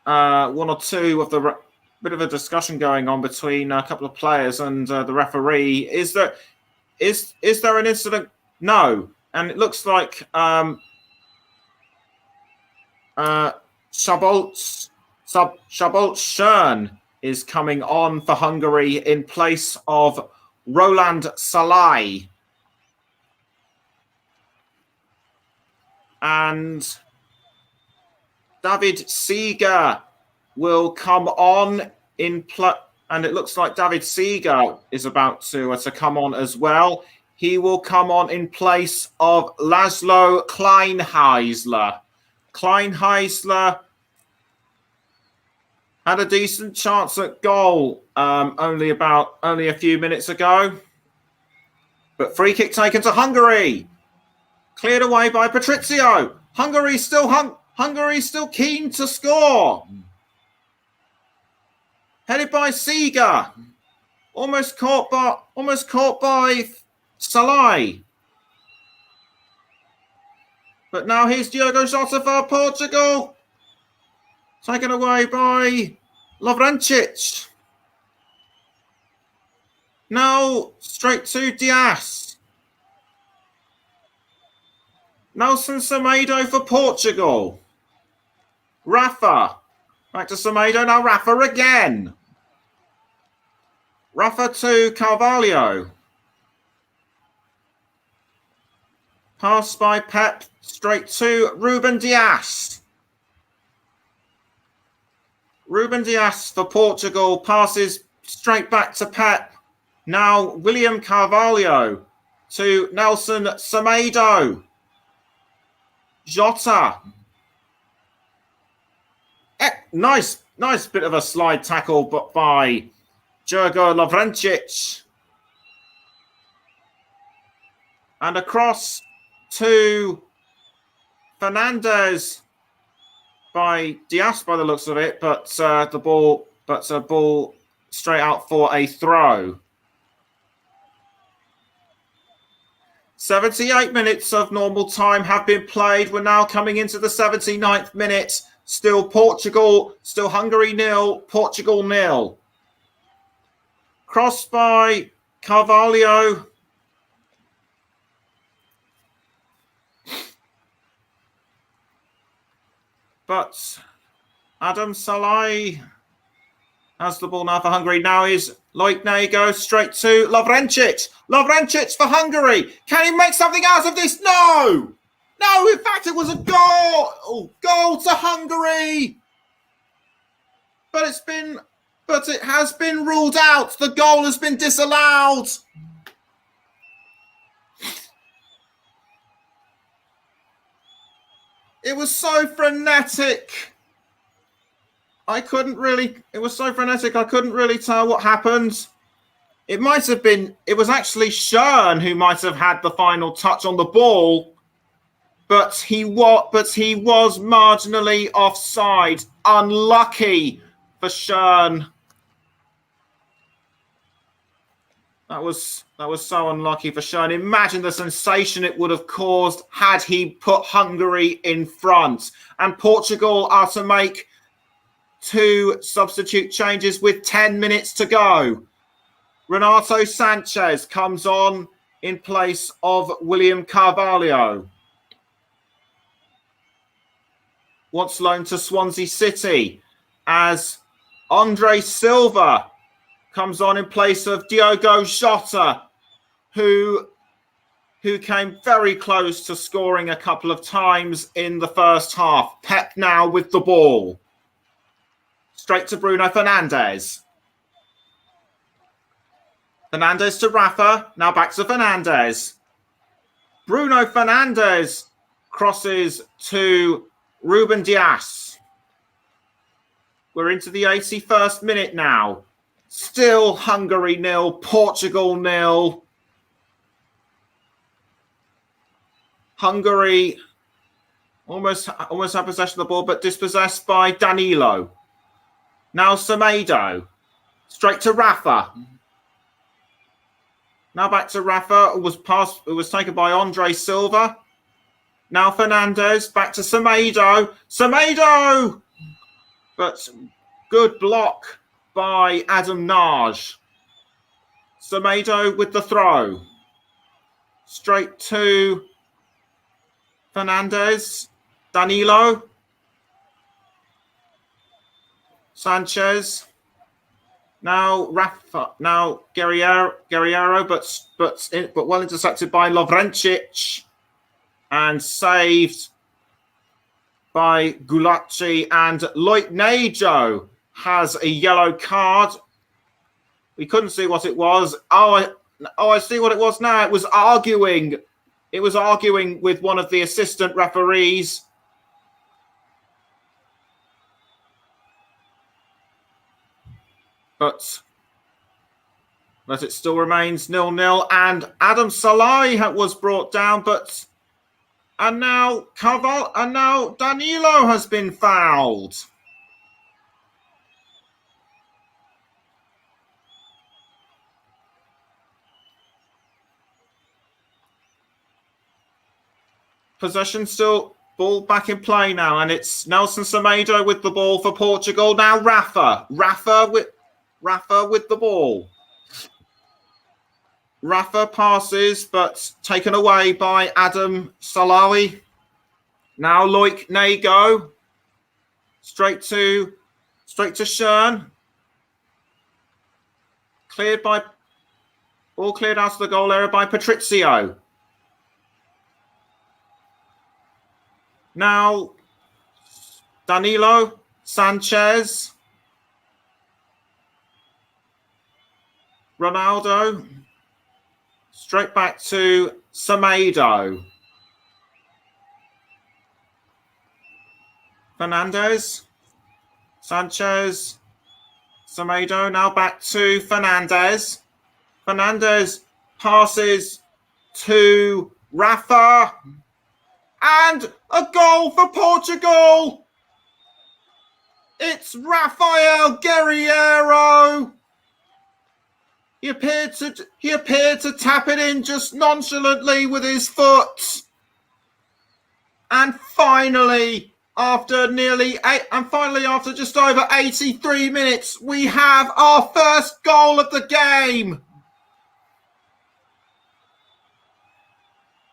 one or two of the. Bit of a discussion going on between a couple of players and the referee. Is there an incident? No, and it looks like Szabolcs Schön is coming on for Hungary in place of Roland Salai. And David Seeger will come on in and it looks like David Seeger is about to come on as well. He will come on in place of Laszlo Kleinheisler. Kleinheisler had a decent chance at goal only a few minutes ago. But free kick taken to Hungary. Cleared away by Patrizio. Hungary still keen to score. Headed by Seeger. Almost caught by Salai. But now here's Diogo Jota for Portugal. Taken away by Lovrencic. Now straight to Diaz. Nelson Semedo for Portugal. Rafa. Back to Semedo. Now Rafa again. Rafa to Carvalho. Pass by Pep straight to Ruben Dias. Ruben Dias for Portugal passes straight back to Pep. Now William Carvalho to Nelson Semedo. Jota. Nice bit of a slide tackle by Djurgo Lovrencic. And across to Fernandez by Dias by the looks of it, but the ball straight out for a throw. 78 minutes of normal time have been played. We're now coming into the 79th minute. Still Hungary 0, Portugal 0. Cross by Carvalho. But Adam Salai has the ball now for Hungary. Now is Loikne goes straight to Lovrencic. Lovrencic for Hungary. Can he make something out of this? No! No, in fact, it was a goal. Oh, goal to Hungary. But it has been ruled out. The goal has been disallowed. It was so frenetic. It was so frenetic, I couldn't really tell what happened. It was actually Schön who might have had the final touch on the ball, but he was marginally offside. Unlucky for Schön. That was so unlucky for Schön. Imagine the sensation it would have caused had he put Hungary in front. And Portugal are to make 2 substitute changes with 10 minutes to go. Renato Sanchez comes on in place of William Carvalho. Once loaned to Swansea City, as Andre Silva comes on in place of Diogo Jota, who came very close to scoring a couple of times in the first half. Pep now with the ball. Straight to Bruno Fernandes. Fernandes to Rafa. Now back to Fernandes. Bruno Fernandes crosses to Ruben Dias. We're into the 81st minute now. Still Hungary 0, Portugal 0. Hungary almost had possession of the ball, but dispossessed by Danilo. Now Semedo. Straight to Rafa. Now back to Rafa. It was taken by Andre Silva. Now Fernandes. Back to Semedo. Semedo! But good block by Adam Naj. Semedo with the throw. Straight to Fernandes. Danilo. Sanchez. Now Rafa. Now Guerreiro, but well intercepted by Lovrencic and saved by Gulacsi. And Loitnejo has a yellow card. We couldn't see what it was. Oh, I see what it was now. It was arguing. It was arguing with one of the assistant referees. But it still remains 0-0. And Adam Salai was brought down, and now Danilo has been fouled. Possession still, ball back in play now, and it's Nelson Semedo with the ball for Portugal. Now Rafa with the ball. Rafa passes, but taken away by Adam Salawi. Now Loic Nego. Straight to Schön. all cleared out of the goal area by Patrizio. Now, Danilo, Sanchez, Ronaldo, straight back to Semedo. Fernandez, Sanchez, Semedo, now back to Fernandez. Fernandez passes to Rafa. And a goal for Portugal. It's Rafael Guerreiro. He appeared to tap it in just nonchalantly with his foot. And finally, after just over 83 minutes, we have our first goal of the game.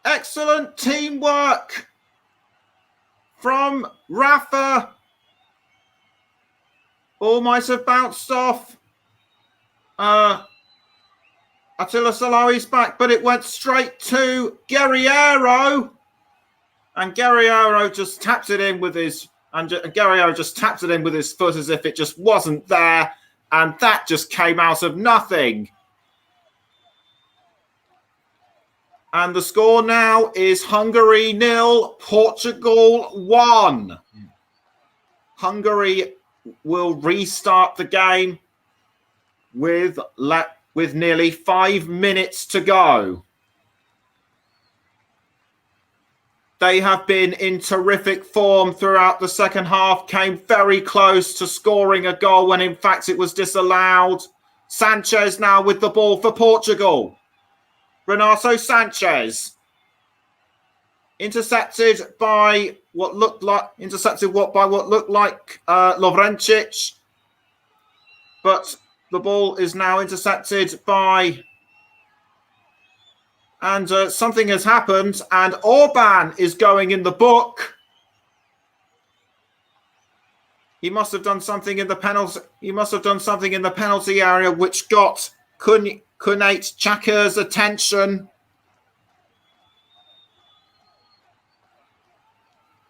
Excellent teamwork from Rafa. All might have bounced off Attila Salawi's back, but it went straight to Guerreiro. And Guerreiro just tapped it in with his foot as if it just wasn't there. And that just came out of nothing. And the score now is Hungary 0, Portugal 1. Hungary will restart the game with nearly 5 minutes to go. They have been in terrific form throughout the second half, came very close to scoring a goal when in fact it was disallowed. Sanchez now with the ball for Portugal. Renato Sanchez intercepted by what looked like Lovrencic, but the ball is now intercepted by, and something has happened, and Orban is going in the book. He must have done something in the penalty. He must have done something in the penalty area, which got Kunate Xhaka's attention.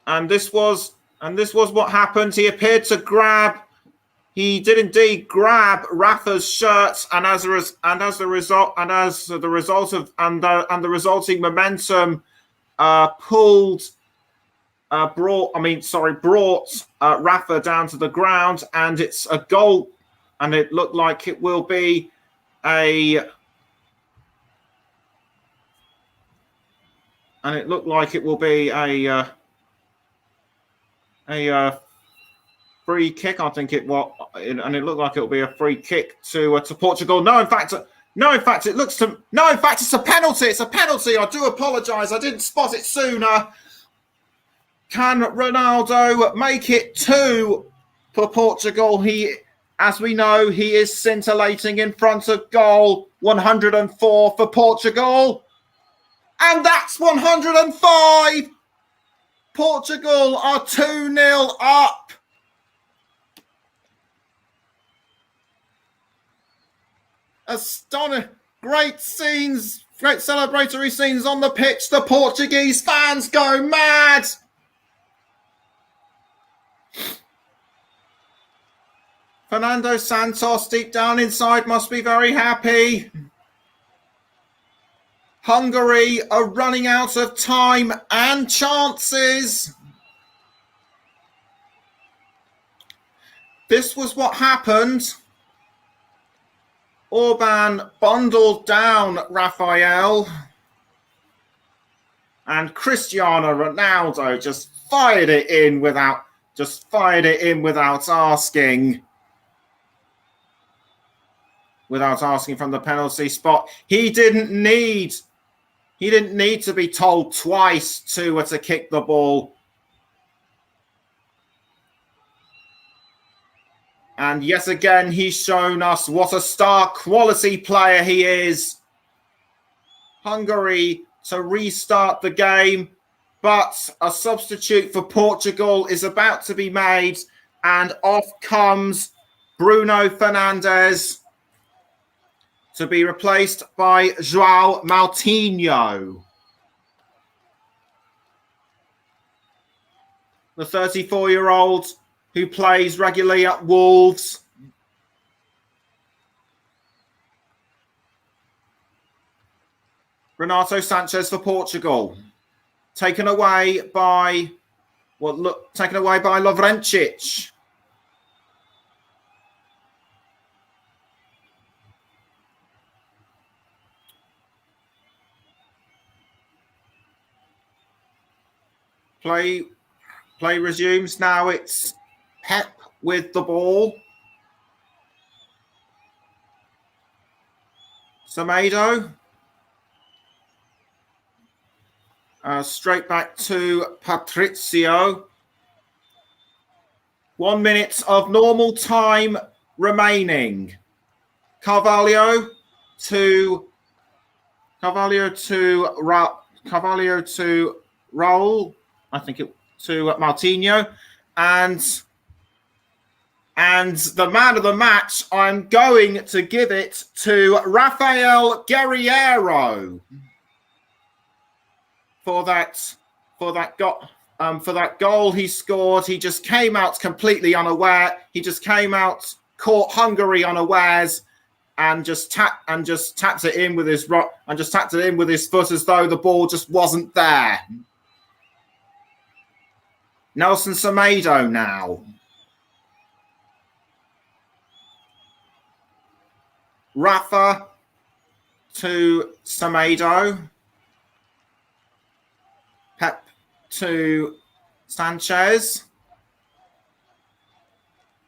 And this was what happened. He appeared to grab. He did indeed grab Rafa's shirt, and the resulting momentum brought Rafa down to the ground, and it's a goal, and it looked like it will be a free kick, I think it was, and it looked like it will be a free kick to Portugal. No, in fact, it's a penalty. It's a penalty. I do apologise. I didn't spot it sooner. Can Ronaldo make it 2 for Portugal? As we know, he is scintillating in front of goal. 104 for Portugal. And that's 105. Portugal are 2-0 up. Astonishing. Great scenes, great celebratory scenes on the pitch. The Portuguese fans go mad. Fernando Santos, deep down inside, must be very happy. Hungary are running out of time and chances. This was what happened. Orban bundled down Rafael. And Cristiano Ronaldo just fired it in without asking. Without asking from the penalty spot. He didn't need to be told twice to kick the ball. And yet again, he's shown us what a star quality player he is. Hungary to restart the game, but a substitute for Portugal is about to be made, and off comes Bruno Fernandes. to be replaced by João Moutinho. The 34-year-old who plays regularly at Wolves. Renato Sanchez for Portugal. Taken away by Lovrencic. Play resumes. Now it's Pep with the ball. Semedo. Straight back to Patricio. 1 minute of normal time remaining. Carvalho to Raul. I think it to Moutinho, and the man of the match, I'm going to give it to Rafael Guerreiro for that goal he scored. He just came out completely unaware. He just came out, caught Hungary unawares, and just tapped it in with his foot as though the ball just wasn't there. Nelson Semedo now. Rafa to Semedo. Pep to Sanchez.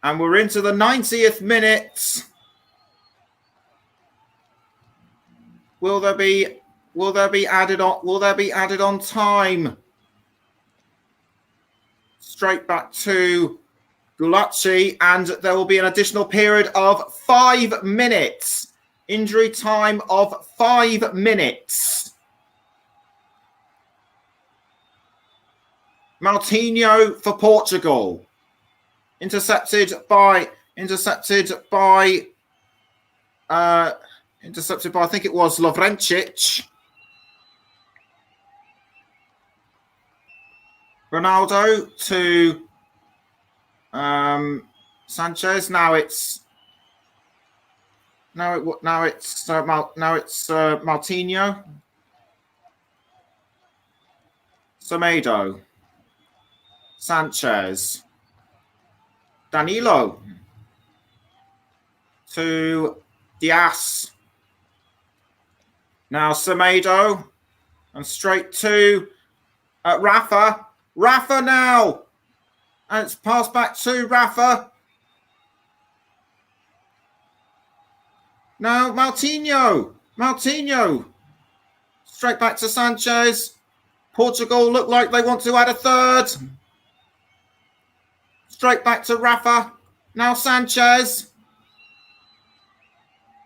And we're into the 90th minute. Will there be added on time? Straight back to Gulacsi, and there will be an additional period of 5 minutes. Injury time of 5 minutes. Moutinho for Portugal. Intercepted by I think it was Lovrencic. Ronaldo to Sanchez. Now it's Moutinho. Semedo. Sanchez. Danilo to Diaz. Now Semedo, and straight to Rafa. Rafa now, and it's passed back to Rafa. Now Moutinho. Straight back to Sanchez. Portugal look like they want to add a third. Straight back to Rafa. Now Sanchez.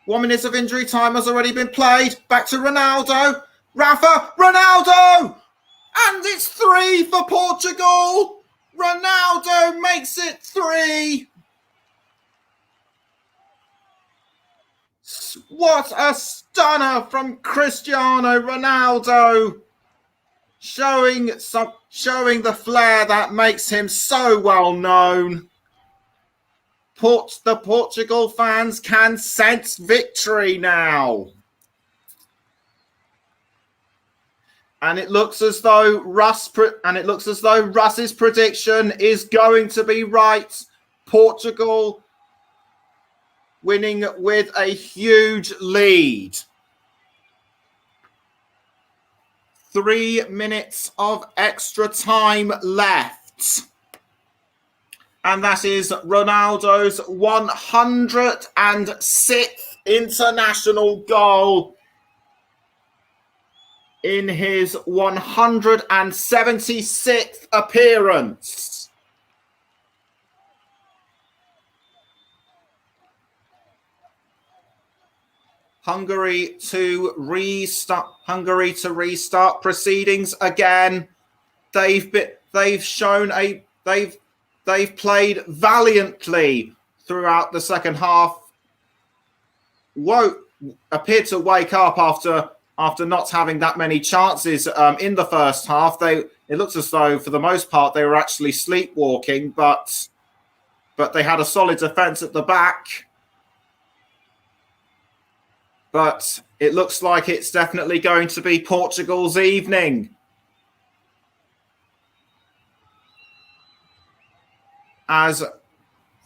1 minute of injury time has already been played. Back to Ronaldo. Rafa. Ronaldo. And it's 3 for Portugal. Ronaldo makes it 3. What a stunner from Cristiano Ronaldo. Showing the flair that makes him so well known. The Portugal fans can sense victory now. And it looks as though Russ's prediction is going to be right. Portugal winning with a huge lead. 3 minutes of extra time left. And that is Ronaldo's 106th international goal in his 176th appearance. Hungary to restart proceedings again. They've played valiantly throughout the second half. appeared to wake up after not having that many chances in the first half. It looked as though, for the most part, they were actually sleepwalking, but they had a solid defence at the back. But it looks like it's definitely going to be Portugal's evening. As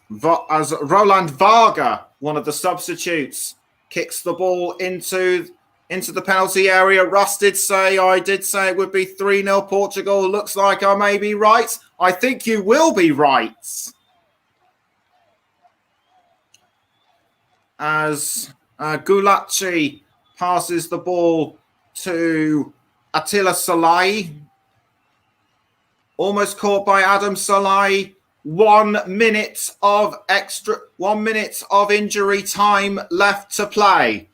Roland Varga, one of the substitutes, kicks the ball into the penalty area. Russ did say it would be 3-0 Portugal. Looks like I may be right. I think you will be right. As Gulacsi passes the ball to Attila Salai. Almost caught by Adam Salai. 1 minute of injury time left to play.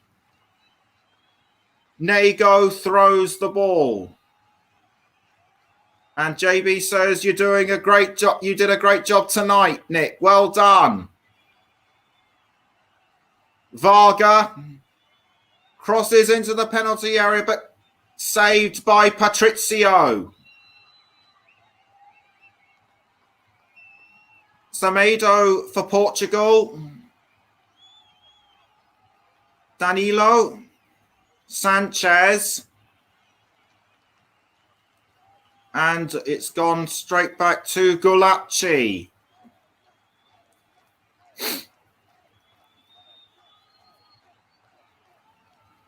Nago throws the ball. And JB says, you're doing a great job. You did a great job tonight, Nick. Well done. Varga crosses into the penalty area, but saved by Patricio. Semedo for Portugal. Danilo. Sanchez. And it's gone straight back to Gulacsi.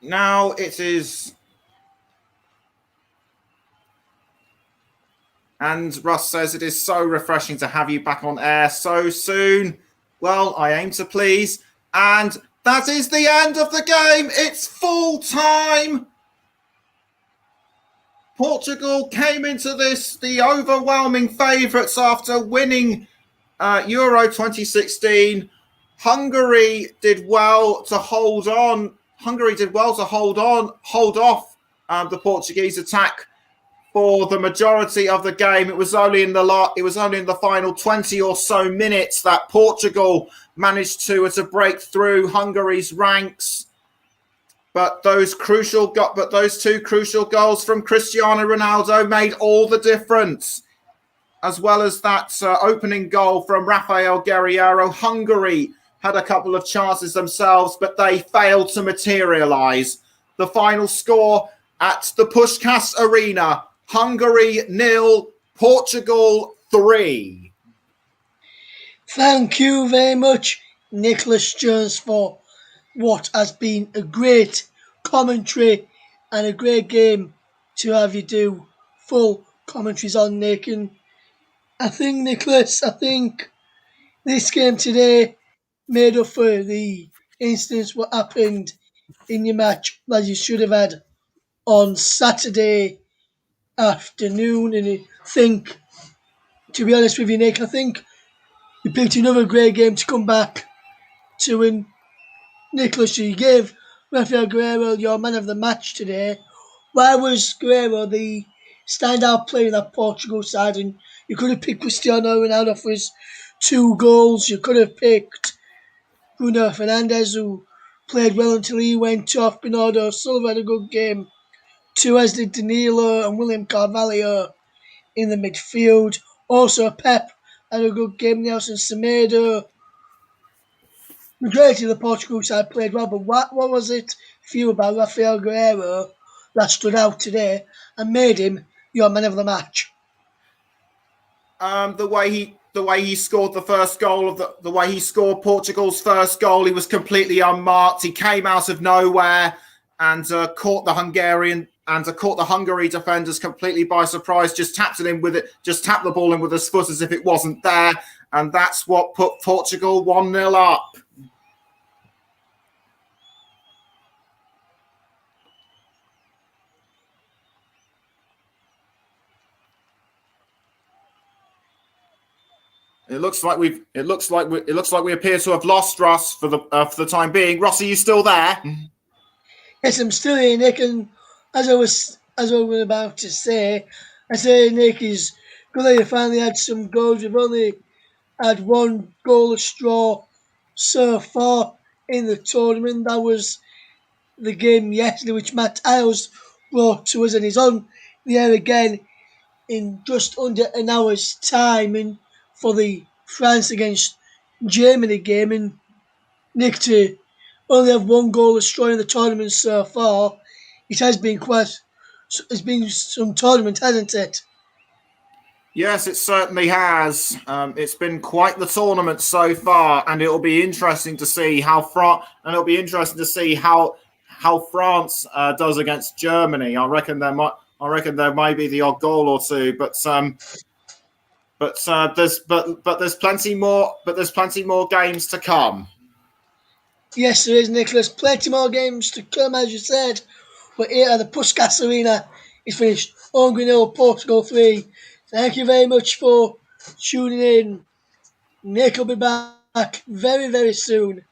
Now it is. And Russ says, it is so refreshing to have you back on air so soon. Well, I aim to please. And that is the end of the game. It's full time. Portugal came into this the overwhelming favourites after winning Euro 2016. Hungary did well to hold on. Hold off the Portuguese attack for the majority of the game. It was only in the final 20 or so minutes that Portugal managed to break through Hungary's ranks. But those two crucial goals from Cristiano Ronaldo made all the difference, as well as that opening goal from Rafael Guerreiro. Hungary had a couple of chances themselves, but they failed to materialise. The final score at the Puskás Arena: Hungary 0, Portugal 3. Thank you very much, Nicholas Jones, for what has been a great commentary and a great game to have you do full commentaries on, Nick. And I think, Nicholas, this game today made up for the instance what happened in your match that you should have had on Saturday afternoon. And I think, to be honest with you, Nick, I think you picked another great game to come back to. And Nicholas, you gave Rafael Guerreiro your man of the match today. Why was Guerreiro the standout player in that Portugal side? And you could have picked Cristiano Ronaldo for his 2 goals. You could have picked Bruno Fernandes, who played well until he went off. Bernardo Silva had a good game too, as did Danilo and William Carvalho in the midfield. Also, Pep had a good game. Nelson Semedo. Majority of the Portugal side played well, but what was it for you about Rafael Guerreiro that stood out today and made him your man of the match? The way he scored the first goal the way he scored Portugal's first goal, he was completely unmarked. He came out of nowhere and caught the Hungary defenders completely by surprise. Just tapped the ball in with his foot as if it wasn't there, and that's what put Portugal 1-0 up. It looks like we appear to have lost Russ for the time being. Russ, are you still there? Yes, I'm still here, Nick, and as I was about to say, I say Nick is good that you finally had some goals. We've only had 1 goal of straw so far in the tournament. That was the game yesterday, which Matt Iles brought to us, and he's on the air again in just under an hour's time and for the France against Germany game. And Nick, to only have one goal astray in the tournament so far, it has been some tournament, hasn't it? Yes, it certainly has. It's been quite the tournament so far, and it'll be interesting to see how France does against Germany. I reckon there might be the odd goal or two, there's plenty more. But there's plenty more games to come. Yes, there is, Nicholas. Plenty more games to come, as you said. But here at the Puskas Arena, it's finished. Hungary 0, Portugal 3. Thank you very much for tuning in. Nick will be back very, very soon.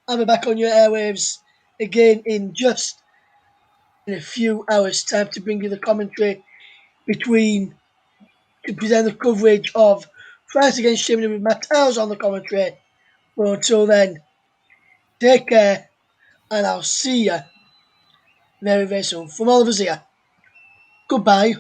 I'll be back on your airwaves again in a few hours' time to bring you the commentary to present the coverage of France against Germany with Matt Howes on the commentary. But until then, take care, and I'll see you very, very soon. From all of us here, goodbye.